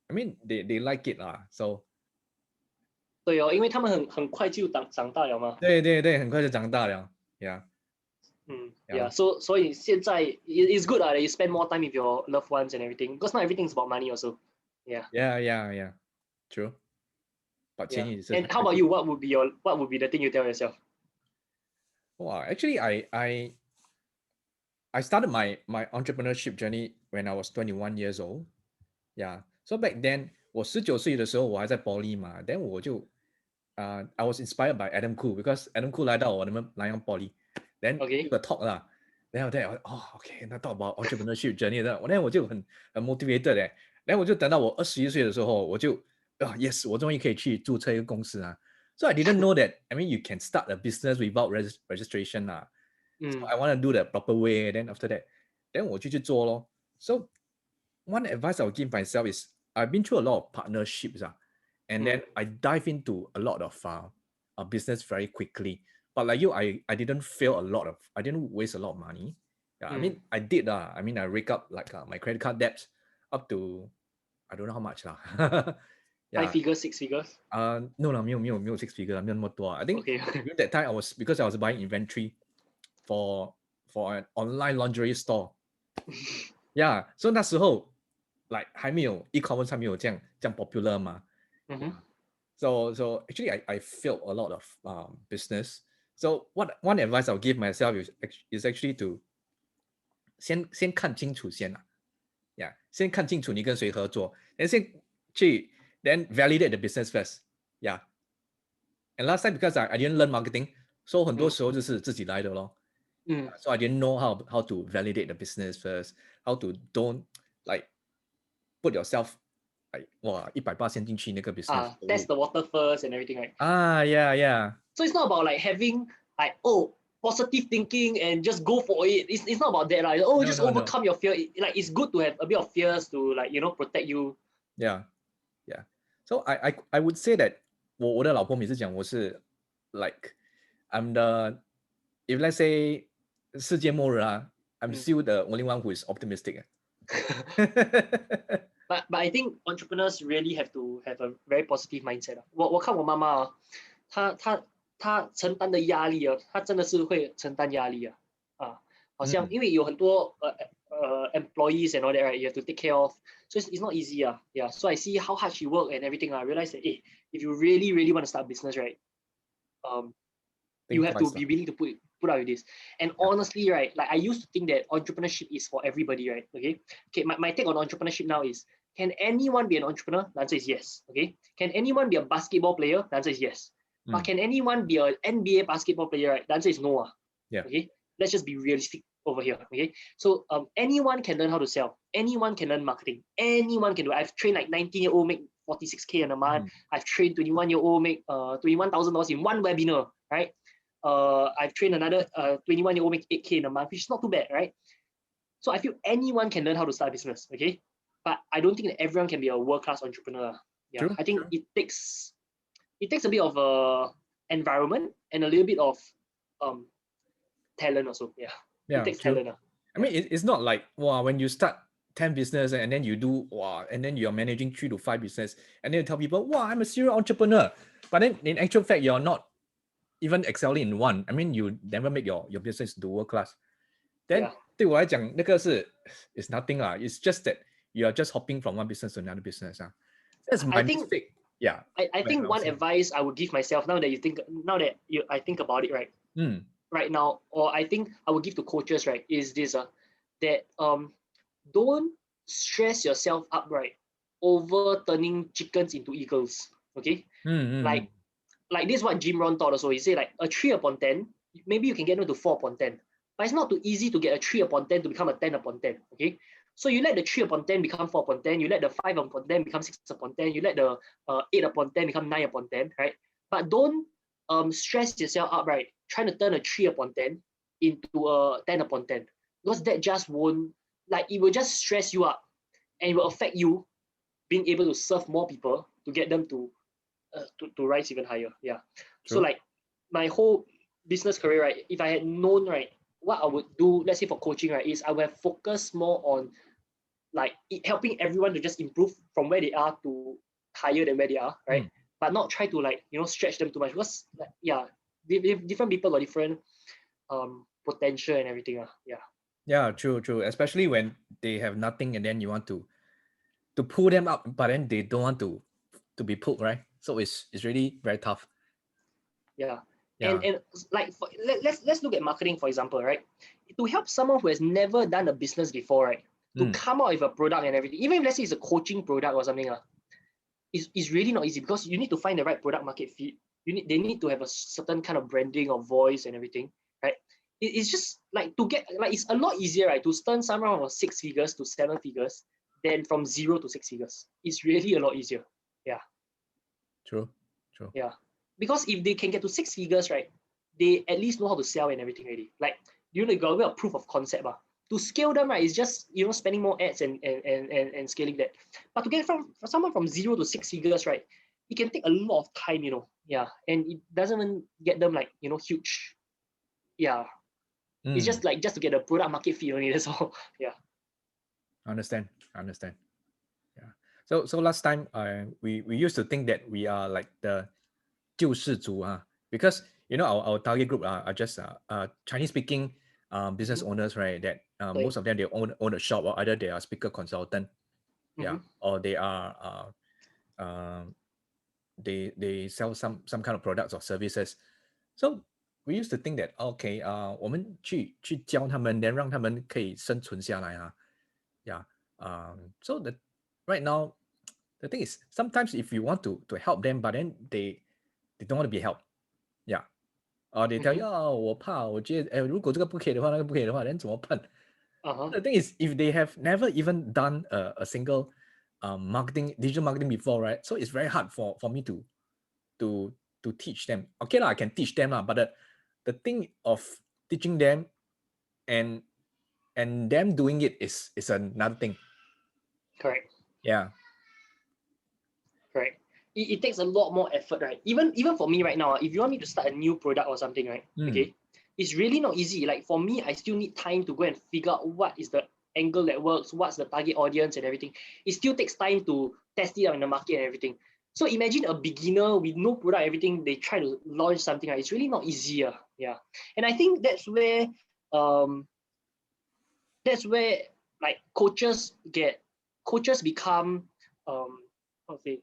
I mean they like it . So 对哦，因为他们很快就长大了嘛。对对对，很快就长大了，Yeah。Yeah. So 现在 it's good that you spend more time with your loved ones and everything, because not everything is about money also. Yeah. Yeah. True. 把钱 Yeah. 也是 And how about you? What would be the thing you tell yourself? Wow, actually, I started my entrepreneurship journey when I was 21 years old. Yeah. So back then, 我19岁的时候，我还在 Poly 嘛，then 我就I was inspired by Adam Khoo because Adam Khoo 来到我们南洋 Poly，then Okay. give a talk 啦，then 我 OK，那 talk about entrepreneurship journey 的，那我就很 motivated 然后我就等到我21岁的时候，我就yes，我终于可以去注册一个公司啊。So I didn't know that. I mean, you can start a business without registration 啦。So I want to do the proper way. Then after that, then 我就去做咯。So one advice I would give myself is I've been through a lot of partnerships, and then I dive into a lot of business very quickly. But like you, I didn't I didn't waste a lot of money. Yeah, I mean, I did. I mean, I rake up like my credit card debts up to, I don't know how much lah. 5 figures, 6 figures? No 啦，没有 six figure 没有那么多。I think Okay. during that time because I was buying inventory for an online lingerie store. Yeah, so 那时候 like 还没有 e-commerce 还没有这样popular 嘛。So actually I failed a lot of business. So one advice I'll give myself is actually to 先看清楚先啦。Yeah, 先看清楚你跟谁合作，then validate the business first. Yeah. And last time because I didn't learn marketing, so 很多时候就是自己来的咯。So I didn't know how to validate the business first, how to don't like put yourself like 100%进去那个 business. Test the water first and everything, right? Yeah. So it's not about like having like positive thinking and just go for it. It's not about that, like just overcome your fear. Like it's good to have a bit of fears to like protect you. Yeah. So I would say that 我的老婆每次讲我是 like I'm the, if let's say 世界末日I'm still the only one who is optimistic. But I think entrepreneurs really have to have a very positive mindset. 我看我妈妈她承担的压力她真的是会承担压力好像因为有很多employees and all that, right? You have to take care of, so it's not easy. Yeah. So I see how hard she work and everything. I realize that if you really want to start a business, right? You have to be willing to put out with this. And honestly, right, like I used to think that entrepreneurship is for everybody, right? Okay. My take on entrepreneurship now is, can anyone be an entrepreneur? The answer is yes. Okay. Can anyone be a basketball player? The answer is yes. But can anyone be an NBA basketball player? Right? The answer is no. Yeah. Okay. Let's just be realistic over here. Okay. So anyone can learn how to sell. Anyone can learn marketing. Anyone can do it. I've trained like 19-year-old make 46K in a month. I've trained 21-year-old make $21,000 in one webinar, right? I've trained another 21-year-old make 8K in a month, which is not too bad, right? So I feel anyone can learn how to start a business, okay? But I don't think that everyone can be a world-class entrepreneur. Yeah, true, I think it takes a bit of environment and a little bit of talent also. Yeah, it takes talent. I mean, it's not like when you start 10 business and then you do and then you're managing 3 to 5 business and then you tell people, I'm a serial entrepreneur, but then in actual fact you're not even excelling in one. I mean, you never make your business to world class. Then 对我来讲那个是 it's nothing lah. It's just that you are just hopping from one business to another business. That's my mistake. Yeah. I think one advice I would give myself now that I think about it, right? Right now, or I think I would give to coaches, right, is this that don't stress yourself up, right, over turning chickens into eagles. Okay? Like this is what Jim Rohn taught also. He said like a 3/10, maybe you can get into 4/10, but it's not too easy to get a 3/10 to become a 10/10. Okay, so you let the 3/10 become 4/10, you let the 5/10 become 6/10, you let the 8/10 become 9/10, right? But don't stress yourself up, right, trying to turn a 3/10 into a 10/10, because that just won't, like, it will just stress you up and it will affect you being able to serve more people to get them to rise even higher. Yeah. True. So like my whole business career, right, if I had known, right, what I would do, let's say for coaching, right, is I would have focused more on like helping everyone to just improve from where they are to higher than where they are, right? but not try to like, you know, stretch them too much, because like, yeah, different people got different potential and everything. Yeah, true. Especially when they have nothing and then you want to pull them up, but then they don't want to be pulled, right? So it's really very tough. Yeah. And like let's look at marketing, for example, right? To help someone who has never done a business before, right, to come out with a product and everything, even if let's say it's a coaching product or something, is really not easy, because you need to find the right product market fit. They need to have a certain kind of branding or voice and everything, right? It's just like to get, like, it's a lot easier, right, to turn someone from 6 figures to 7 figures than from 0 to 6 figures. It's really a lot easier. Yeah. True. Yeah. Because if they can get to 6 figures, right, they at least know how to sell and everything already. Like, you know, they got a proof of concept. To scale them, right, is just, you know, spending more ads and scaling that. But to get from someone from 0 to 6 figures, right, it can take a lot of time, you know. Yeah. And it doesn't even get them like, you know, huge. Yeah. It's just like just to get a product market fit only. That's all. Yeah. Understand. Yeah. So last time we used to think that we are like the 救世主, because you know our target group are just Chinese speaking business owners, right? That most of them, they own a shop, or either they are speaker consultant, or they are they sell some kind of products or services. So we used to think that okay, 我们去教他们， then 让他们可以生存下来啊。Yeah. So right now the thing is, sometimes if you want to help them, but then they don't want to be helped. Yeah. Or they tell you, 我怕，我觉得如果这个不可以的话，那个不可以的话， then 怎么办？ The thing is, if they have never even done a single digital marketing before, right? So it's very hard for me to teach them. Okay lah, I can teach them lah, but the thing of teaching them and them doing it is another thing. Correct. Yeah. Correct. It takes a lot more effort, right? Even for me right now, if you want me to start a new product or something, right? Okay, it's really not easy. Like for me, I still need time to go and figure out what is the angle that works, what's the target audience and everything. It still takes time to test it out in the market and everything. So imagine a beginner with no product, everything, they try to launch something, right? It's really not easier. Yeah. And I think that's where like coaches become how to say,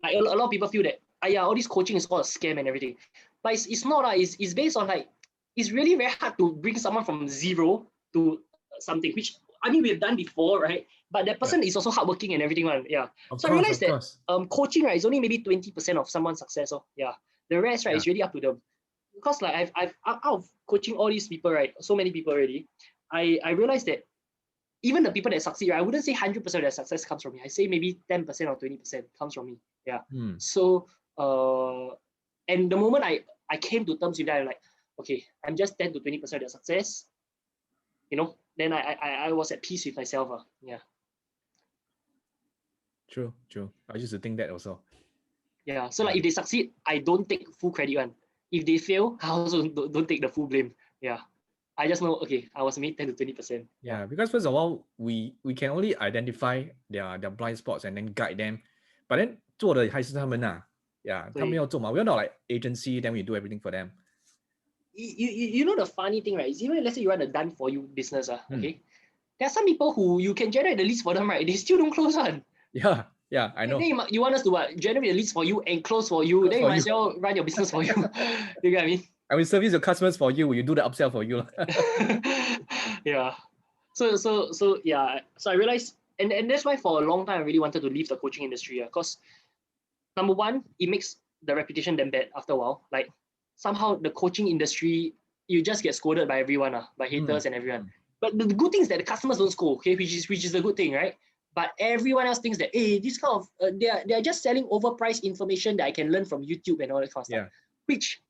like a lot of people feel that all this coaching is all a scam and everything, but it's not. It's based on like, it's really very hard to bring someone from 0 to something, which I mean we've done before, right? But that person is also hardworking and everything, right? Yeah. So I realized that coaching, right, is only maybe 20% of someone's success. So yeah, the rest, right, is really up to them. Because like I've out of coaching all these people, right, so many people already, I realized that even the people that succeed, right, I wouldn't say 100% of their success comes from me. I say maybe 10% or 20% comes from me. Yeah. So and the moment I came to terms with that, I'm like, okay, I'm just 10 to 20% of their success, you know, then I was at peace with myself. Yeah. True. I used to think that also. Yeah. So like if they succeed, I don't take full credit one. If they fail, I also don't take the full blame. Yeah. I just know, okay, I was made 10 to 20%. Yeah, because first of all, we can only identify their blind spots and then guide them. But then 做的还是他们啊. Yeah, 他们要做嘛. We're not like agency, then we do everything for them. You know the funny thing, right? Is even let's say you run a done for you business, okay? There are some people who you can generate the leads for them, right? They still don't close one. Yeah, I know. Then you want us to what? Generate the leads for you and close for you. Then you might as well run your business for you. You get what I mean? I will service your customers for you. You do the upsell for you. Yeah. So yeah. So I realized, and that's why for a long time I really wanted to leave the coaching industry. Because number one, it makes the reputation damn bad after a while. Like somehow the coaching industry, you just get scolded by everyone, by haters and everyone. But the good thing is that the customers don't scold, okay, which is the good thing, right? But everyone else thinks that, hey, this kind of they are just selling overpriced information that I can learn from YouTube and all that kind of stuff. Which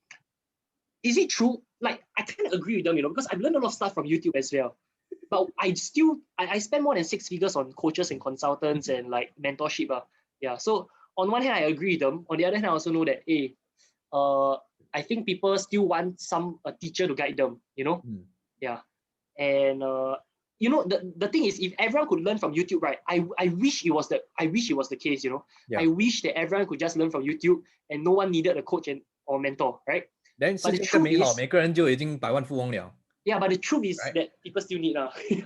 is it true? Like I kind of agree with them, you know, because I've learned a lot of stuff from YouTube as well. But I spend more than 6 figures on coaches and consultants and like mentorship. Yeah. So on one hand, I agree with them. On the other hand, I also know that, hey, I think people still want a teacher to guide them, you know? Yeah. And you know, the thing is, if everyone could learn from YouTube, right? I wish it was the case, you know. Yeah. I wish that everyone could just learn from YouTube and no one needed a coach or mentor, right? Then But the 世界 truth 更美好， is, 每个人就已经百万富翁了。 yeah, but the truth is Right. that people still need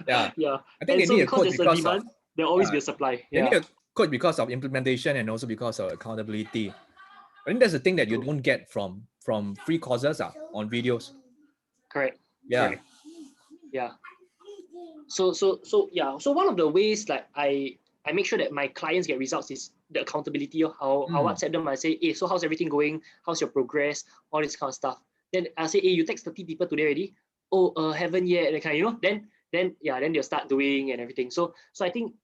Yeah. yeah. I think And they so need a because coach there's a because demand, of there'll always be a supply. they Yeah. need a coach because of implementation and also because of accountability. I think that's the thing that you True. don't get from free courses on videos. Correct. Yeah. Correct. Yeah. So yeah. So one of the ways like I make sure that my clients get results is the accountability. I'll WhatsApp them. I say, hey, so how's everything going? How's your progress? All this kind of stuff. Then I say, hey, you text 30 people today already? Oh, haven't yet. That kind, you know. Then they'll start doing and everything. So I think,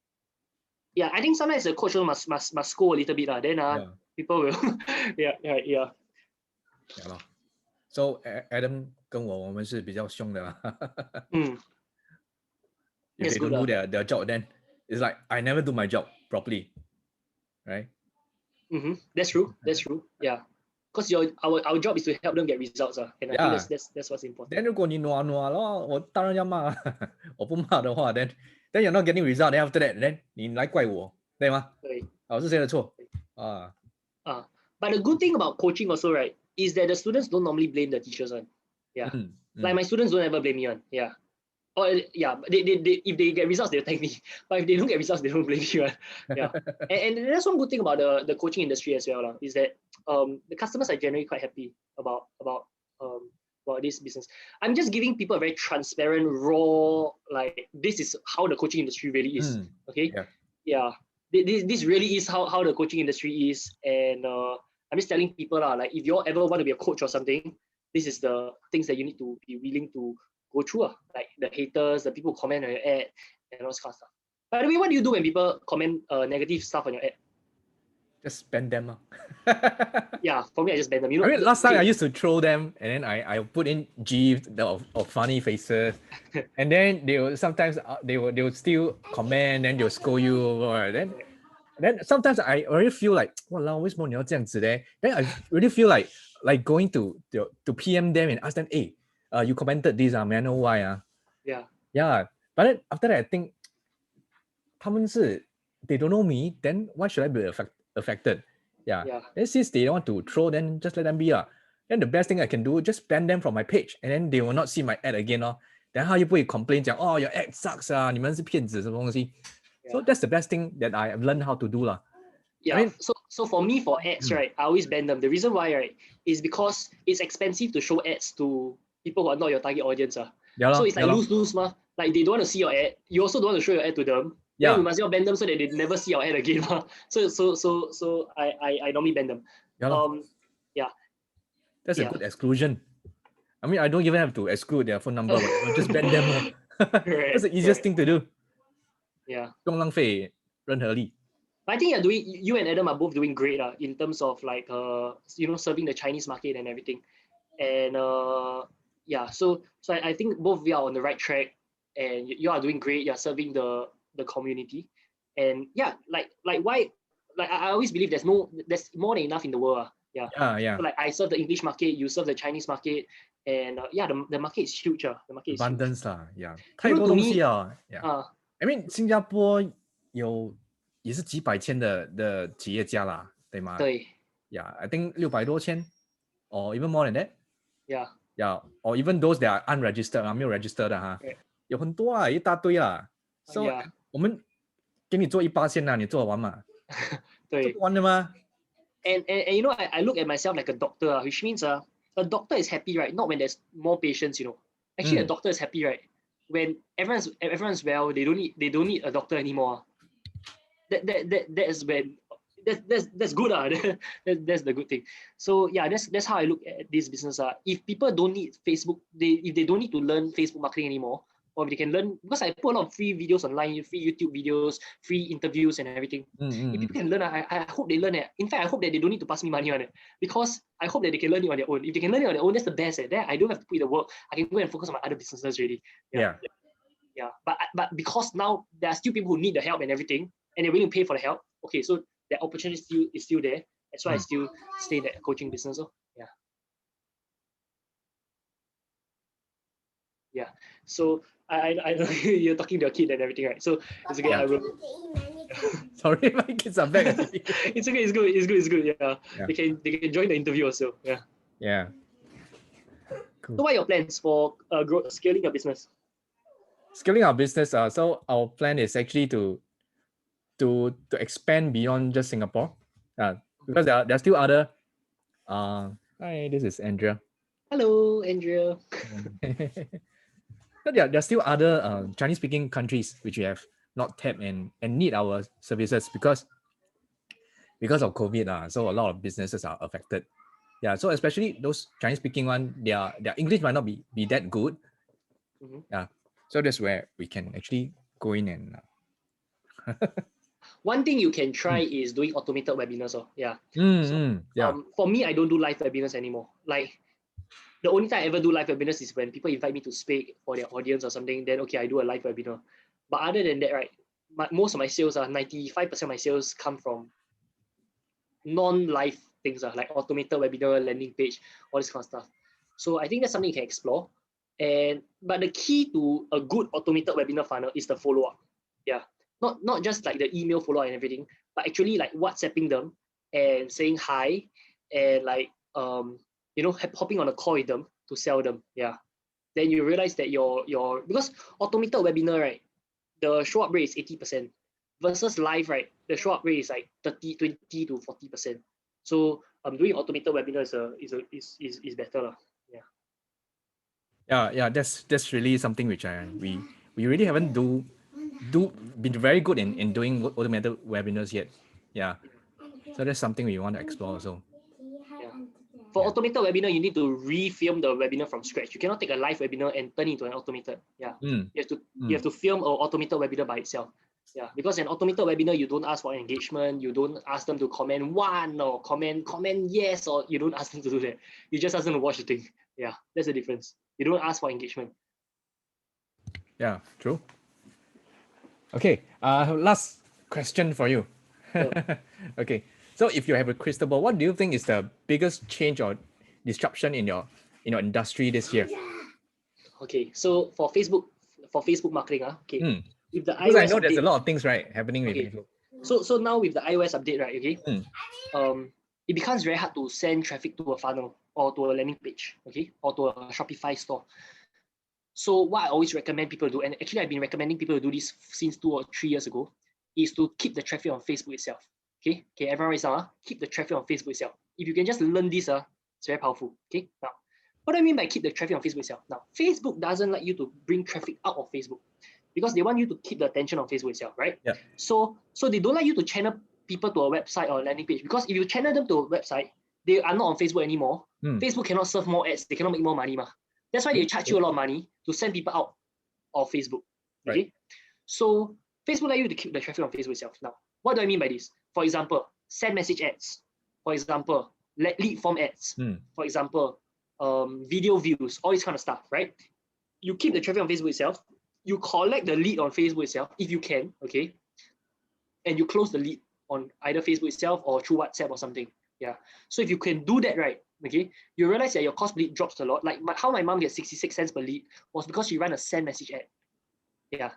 yeah, I think sometimes the coach must score a little bit. Then people will yeah. Yeah. So Adam 跟我们是比较凶的啦。If That's they don't good, do their job, then it's like I never do my job properly, right? That's true. Yeah, because our job is to help them get results. And I think that's what's important. Then 如果你暖咯，我当然要骂。我不骂的话 then you're not getting result. Then after that, then 你来怪我，对吗？对。是谁的错？ But the good thing about coaching also, right, is that the students don't normally blame the teachers one. Yeah. Like my students don't ever blame me one. Yeah. Or yeah, they if they get results, they'll thank me. But if they don't get results, they don't blame me one. Yeah. and that's one good thing about the coaching industry as well, is that the customers are generally quite happy about this business. I'm just giving people a very transparent, raw, like this is how the coaching industry really is. Okay. Yeah. This really is how the coaching industry is, and I'm just telling people like if you all ever want to be a coach or something, this is the things that you need to be willing to go through, like the haters, the people who comment on your ad, and all this kind of stuff. By the way, what do you do when people comment negative stuff on your ad? Just ban them. Yeah, for me, I just ban them. You know, I mean, last time I used to troll them, and then I put in gifs of funny faces, and then they will sometimes they will still comment, then they'll scold you, or then sometimes I already feel like, wow, 为什么你要这样子嘞? Then I really feel like going to PM them and ask them, hey, you commented this, may I know why? Yeah. But then after that, I think 他们是 they don't know me, then why should I be affected? Yeah. Then since they want to troll, then just let them be. Then the best thing I can do, just ban them from my page, and then they will not see my ad again. Then 他又不会 complain 讲 your ad sucks 你们是骗子什么东西. So that's the best thing that I have learned how to do. Yeah. I mean, so for me, for ads, right, I always ban them. The reason why, right, is because it's expensive to show ads to people who are not your target audience. So it's like lose-lose. Like they don't want to see your ad. You also don't want to show your ad to them. Then we must ban them so that they never see our ad again. So I normally ban them. Yeah. That's a good exclusion. I mean, I don't even have to exclude their phone number. Just ban them. That's the easiest thing to do. Yeah. 不用浪费任何力。I think you and Adam are both doing great in terms of like serving the Chinese market and everything. And yeah, so I think both of you are on the right track, and you are doing great. You're serving the community, and yeah, like why, like I always believe there's more than enough in the world. Yeah. So like I serve the English market, you serve the Chinese market, and the market is huge. The market is abundance huge. 太多东西啊。I mean 新加坡也是几百千的企业家啦，对吗？对。Yeah, I think 600多千 or even more than that. Yeah, or even those that are unregistered 没有 registered 的有很多一大堆啦。So 我们给你做1%你做得完吗？对，做不完的吗？ And you know, I look at myself like a doctor, which means a doctor is happy, right? Not when there's more patients, you know. Actually, a doctor is happy, right? When everyone's well, they don't need a doctor anymore. That's when that's good. That's the good thing. So yeah, that's how I look at this business. If people don't need Facebook, if they don't need to learn Facebook marketing anymore, or if they can learn, because I put a lot of free videos online, free YouTube videos, free interviews and everything. If people can learn, I hope they learn it. In fact, I hope that they don't need to pass me money on it, because I hope that they can learn it on their own. If they can learn it on their own, that's the best. Then I don't have to put in the work. I can go and focus on my other businesses really. Yeah. But because now there are still people who need the help and everything, and they're willing to pay for the help. Okay, so that opportunity is still there. That's why I still stay in that coaching business. Yeah. Yeah. So I know you're talking to your kid and everything, right? So it's okay. I will. Sorry, my kids are back. It's okay. It's good. It's good. It's good. Yeah. Yeah. They can join the interview also. Yeah. Yeah. Cool. So what are your plans for scaling your business? Scaling our business. So our plan is actually to expand beyond just Singapore. Because there are still other. Hi, this is Andrea. Hello, Andrea. But there are still other Chinese-speaking countries which we have not tapped and need our services because of COVID. So a lot of businesses are affected. Yeah. So especially those Chinese-speaking one, their English might not be that good. Mm-hmm. Yeah. So that's where we can actually go in and. One thing you can try is doing automated webinars. Yeah. Yeah. For me, I don't do live webinars anymore. Like the only time I ever do live webinars is when people invite me to speak for their audience or something. Then okay, I do a live webinar. But other than that, right, most of my sales are 95% of my sales come from non-live things, like automated webinar, landing page, all this kind of stuff. So I think that's something you can explore. But the key to a good automated webinar funnel is the follow-up. Yeah. Not just like the email follow-up and everything, but actually like WhatsApping them and saying hi and like hopping on a call with them to sell them. Yeah. Then you realize that your because automated webinar, right, the show up rate is 80% versus live, right, the show up rate is like 20 to 40%. So doing automated webinar is better. Yeah, that's really something which we really haven't been very good in doing automated webinars yet. Yeah. So that's something we want to explore also. Yeah. For automated webinar, you need to refilm the webinar from scratch. You cannot take a live webinar and turn it into an automated. Yeah. You have to film an automated webinar by itself. Yeah, because an automated webinar, you don't ask for engagement, you don't ask them to comment one or comment yes, or you don't ask them to do that. You just ask them to watch the thing. Yeah, that's the difference. You don't ask for engagement. Yeah, true. Okay, last question for you. Okay, so if you have a crystal ball, what do you think is the biggest change or disruption in your industry this year? Okay, so for Facebook marketing, okay, with the because iOS I know there's update, a lot of things happening with okay. Facebook. So now with the iOS update, right, okay, it becomes very hard to send traffic to a funnel or to a landing page, okay, or to a Shopify store. So what I always recommend people do, and actually I've been recommending people to do this since 2 or 3 years ago, is to keep the traffic on Facebook itself. Okay, everyone right now, keep the traffic on Facebook itself. If you can just learn this, it's very powerful. Okay, now, what do I mean by keep the traffic on Facebook itself? Now, Facebook doesn't like you to bring traffic out of Facebook because they want you to keep the attention on Facebook itself, right? Yeah. So they don't like you to channel people to a website or a landing page, because if you channel them to a website, they are not on Facebook anymore. Facebook cannot serve more ads. They cannot make more money. That's why they charge you a lot of money to send people out of Facebook. Okay. Right. So Facebook allows you to keep the traffic on Facebook itself. Now, what do I mean by this? For example, send message ads. For example, lead form ads. For example, video views, all this kind of stuff, right? You keep the traffic on Facebook itself. You collect the lead on Facebook itself, if you can, okay? And you close the lead on either Facebook itself or through WhatsApp or something. Yeah. So if you can do that, right, okay, you realize that your cost per lead drops a lot. Like how my mom gets 66 cents per lead was because she ran a send message ad. Yeah.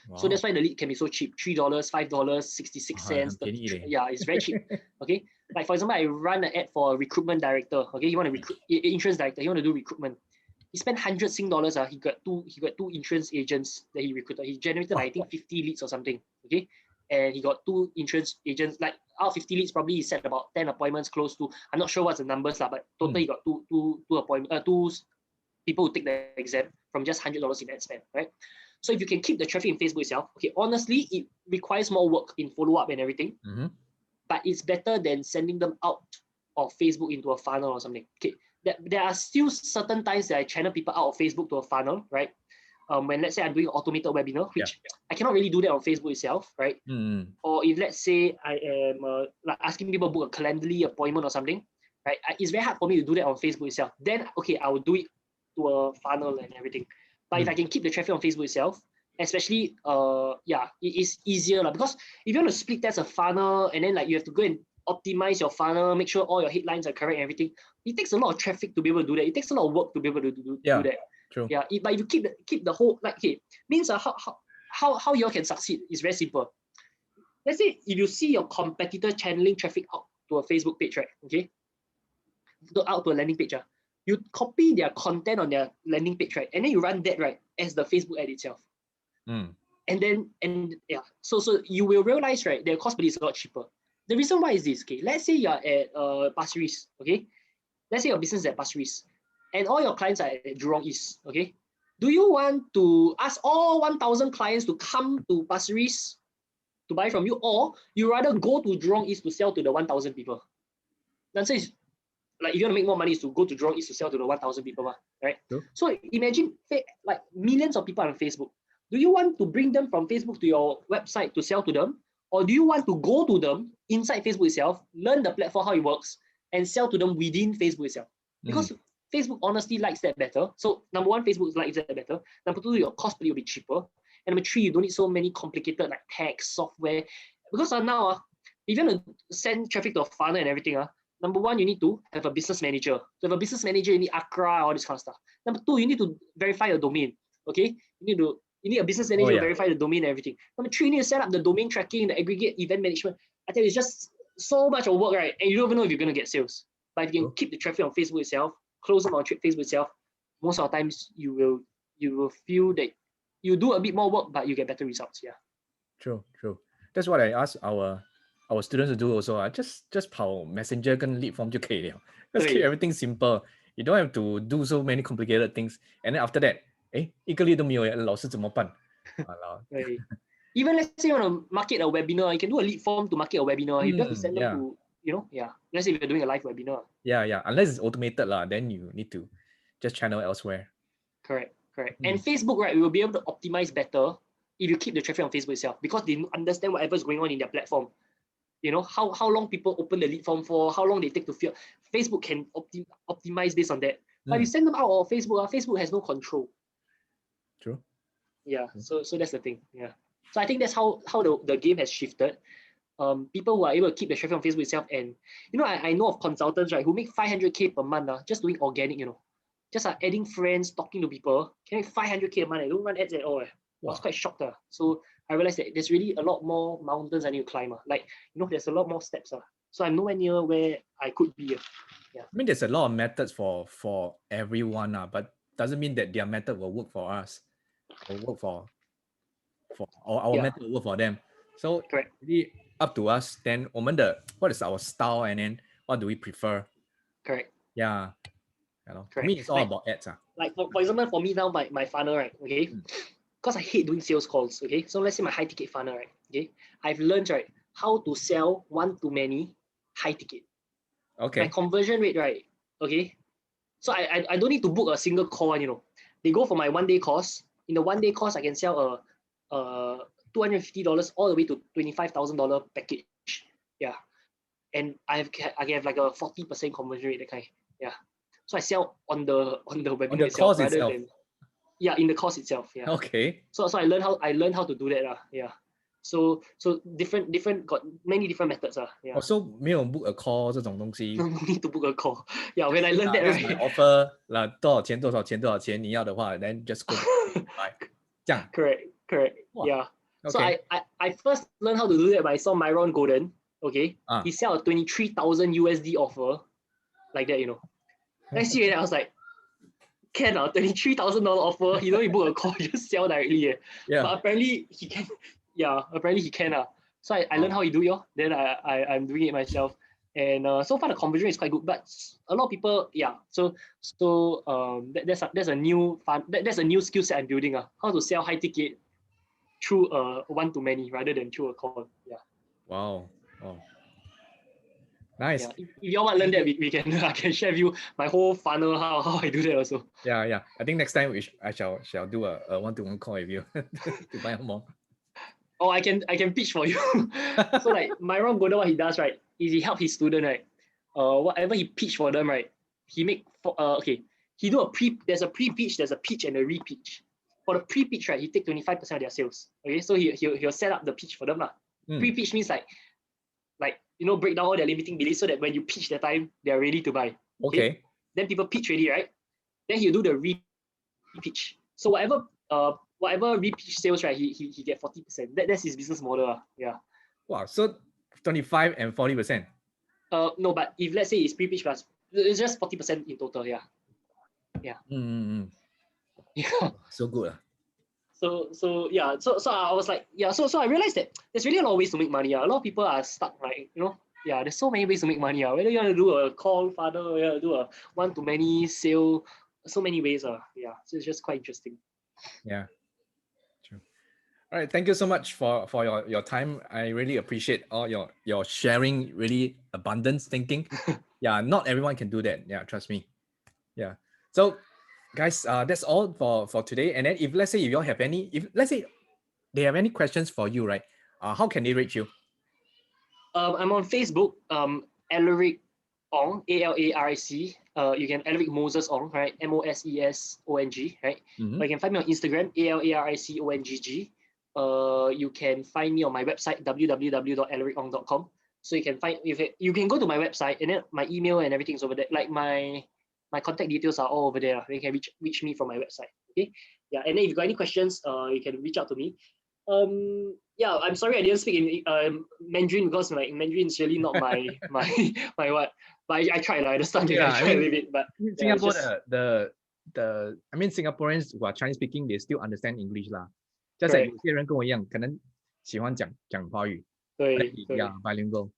Wow. So that's why the lead can be so cheap. $3, $5, 66 cents. Yeah, it's very cheap. Okay. Like for example, I run an ad for a recruitment director. Okay, you want to recruit insurance director, you want to do recruitment. He spent $100 He got two insurance agents that he recruited. He generated I think 50 leads or something. Okay. And he got 2 insurance agents. Like out of 50 leads, probably he set about 10 appointments close to. I'm not sure what's the numbers, but total he got two appointments, 2 people who take the exam from just $100 in ad spend, right? So if you can keep the traffic in Facebook itself, okay, honestly, it requires more work in follow-up and everything, but it's better than sending them out of Facebook into a funnel or something. Okay, there are still certain times that I channel people out of Facebook to a funnel, right? When let's say I'm doing an automated webinar, which I cannot really do that on Facebook itself, right? Or if let's say I am like asking people to book a Calendly appointment or something, right? It's very hard for me to do that on Facebook itself. Then okay, I will do it to a funnel and everything. But if I can keep the traffic on Facebook itself, especially it is easier because if you want to split test a funnel and then like you have to go and optimize your funnel, make sure all your headlines are correct and everything, it takes a lot of traffic to be able to do that. It takes a lot of work to be able to do that. True. Yeah, but if you keep the whole means how you all can succeed is very simple. Let's say if you see your competitor channeling traffic out to a Facebook page, right? Okay, out to a landing page. You copy their content on their landing page, right? And then you run that right as the Facebook ad itself. So you will realize, right, their cost per lead is a lot cheaper. The reason why is this, okay? Let's say you're at Pasir Ris, okay? Let's say your business is at Pasir Ris, and all your clients are at Jurong East, okay? Do you want to ask all 1,000 clients to come to Pasir Ris to buy from you, or you rather go to Jurong East to sell to the 1,000 people? The answer is, like, if you want to make more money, is to go to Jurong East to sell to the 1,000 people, right? Sure. So imagine like millions of people on Facebook. Do you want to bring them from Facebook to your website to sell to them? Or do you want to go to them inside Facebook itself, learn the platform, how it works, and sell to them within Facebook itself? Because Facebook honestly likes that better. So number one, Facebook likes that better. Number two, your cost per lead will be cheaper. And number three, you don't need so many complicated like tags, software. Because now, if you want to send traffic to a funnel and everything, number one, you need to have a business manager. To have a business manager, you need Accra, all this kind of stuff. Number two, you need to verify your domain. Okay, you need a business manager to verify the domain and everything. Number three, you need to set up the domain tracking, the aggregate event management. I tell you, it's just so much of work, right? And you don't even know if you're going to get sales. But if you can keep the traffic on Facebook itself, close them on Facebook itself, most of the times you will feel that you do a bit more work, but you get better results. Yeah. True. That's what I ask our students to do also. Just 跑 Messenger 跟 lead form 就可以了. Just keep everything simple. You don't have to do so many complicated things. And then after that, 一个 lead 都没有，老师怎么办? Even let's say you want to market a webinar, you can do a lead form to market a webinar. You don't have to send them to, let's say if you're doing a live webinar. Yeah. Unless it's automated, then you need to just channel elsewhere. Correct. And Facebook, right, we will be able to optimize better if you keep the traffic on Facebook itself, because they understand whatever's going on in their platform. You know, how long people open the lead form for, how long they take to fill. Facebook can optimize based on that. But if you send them out of Facebook, Facebook has no control. True. Yeah, so that's the thing. Yeah. So I think that's how the game has shifted. People who are able to keep the traffic on Facebook itself, and I know of consultants, right, who make 500K per month just doing organic, just adding friends, talking to people, can make 500K a month. I don't run ads at all. I was quite shocked. So I realized that there's really a lot more mountains I need to climb. Like, there's a lot more steps. So I'm nowhere near where I could be. Yeah. I mean, there's a lot of methods for everyone, but doesn't mean that their method will work for us or work for our method will work for them. So really up to us. Then what is our style, and then what do we prefer? Correct. Yeah. For me, it's all about ads. Like for example, for me now, my funnel, right? Okay. Because I hate doing sales calls. Okay. So let's say my high ticket funnel, right? Okay. I've learned, right, how to sell one-to-many high ticket. Okay. My conversion rate, right? Okay. So I don't need to book a single call. They go for my 1-day course. In the 1-day course, I can sell $250 all the way to $25,000 package. Yeah. And I can have like a 40% conversion rate, that kind. Yeah. So I sell on the webinar itself. In the course itself. Yeah. Okay. So I learned how to do that. Yeah. So different got many different methods. Yeah. So 没有 book a call 这种东西. No need to book a call. Yeah. When I learned that, right. My offer 多少钱你要的话 then just go buy. 这样. Correct. Wow. Yeah. Okay. So I first learned how to do that by I saw Myron Golden. Okay. He sell a 23,000 USD offer like that. I see it. I was like, can $23,000 offer? You don't need book a call, just sell directly. Yeah. But apparently he can. Yeah. Apparently he can. So I learned how he do it. Then I'm doing it myself. And so far the conversion is quite good. But a lot of people, yeah. So that's a new fun. That's a new skill set I'm building. How to sell high ticket through one-to-many rather than through a call. Yeah. Wow. Nice. Yeah. If you all want to learn that, I can share with you my whole funnel, how I do that also. Yeah. I think next time I shall do a one-to-one call with you to find out more. Oh, I can pitch for you. So like Myron Golden, what he does, right, is he help his student, right? Whatever he pitch for them, right, he make he do there's a pre-pitch, there's a pitch and a re-pitch. For the pre-pitch, right, he take 25% of their sales. Okay, so he'll set up the pitch for them. Pre-pitch means like break down all their limiting beliefs so that when you pitch the time, they're ready to buy. Okay. Then people pitch ready, right? Then he'll do the repitch. So whatever repitch sales, right, he get 40%. That's his business model. Yeah. Wow. So 25 and 40%. No, but if let's say it's pre-pitch plus, it's just 40% in total. Yeah. Yeah. Yeah. So good. So yeah, so I was like, yeah, so I realized that there's really a lot of ways to make money. A lot of people are stuck, like, yeah, there's so many ways to make money. Whether you want to do a call funnel, or you want to do a one-to-many sale, so many ways. Yeah, so it's just quite interesting. Yeah. True. All right, thank you so much for your time. I really appreciate all your sharing, really abundance thinking. Yeah, not everyone can do that. Yeah, trust me. Yeah. So guys, that's all for today. And then if let's say you all have any, if let's say they have any questions for you, right? How can they reach you? I'm on Facebook, Alaric Ong, Alaric. You can Alaric Moses Ong, right? MOSESONG, right? Or you can find me on Instagram, ALARICONGG. You can find me on my website, www.alaricong.com. So you can go to my website, and then my email and everything's over there. Like my contact details are all over there. You can reach me from my website. Okay. Yeah. And then if you got any questions, you can reach out to me. Yeah, I'm sorry I didn't speak in Mandarin, because like Mandarin is really not my what. But I tried. I understand. Yeah, I tried a little bit, but Singapore, just... I mean Singaporeans who are Chinese speaking, they still understand English lah. Just like 有些人跟我一样，可能喜欢讲华语。对。Yeah, bilingual.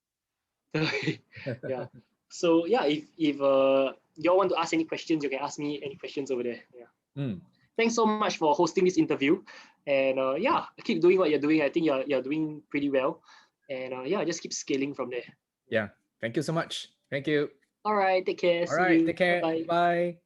Yeah. So yeah, if you all want to ask any questions, you can ask me any questions over there. Yeah. Thanks so much for hosting this interview, and yeah, keep doing what you're doing. I think you're doing pretty well, and yeah, just keep scaling from there. Yeah, thank you so much. Thank you. All right, take care. All right, take care. Bye.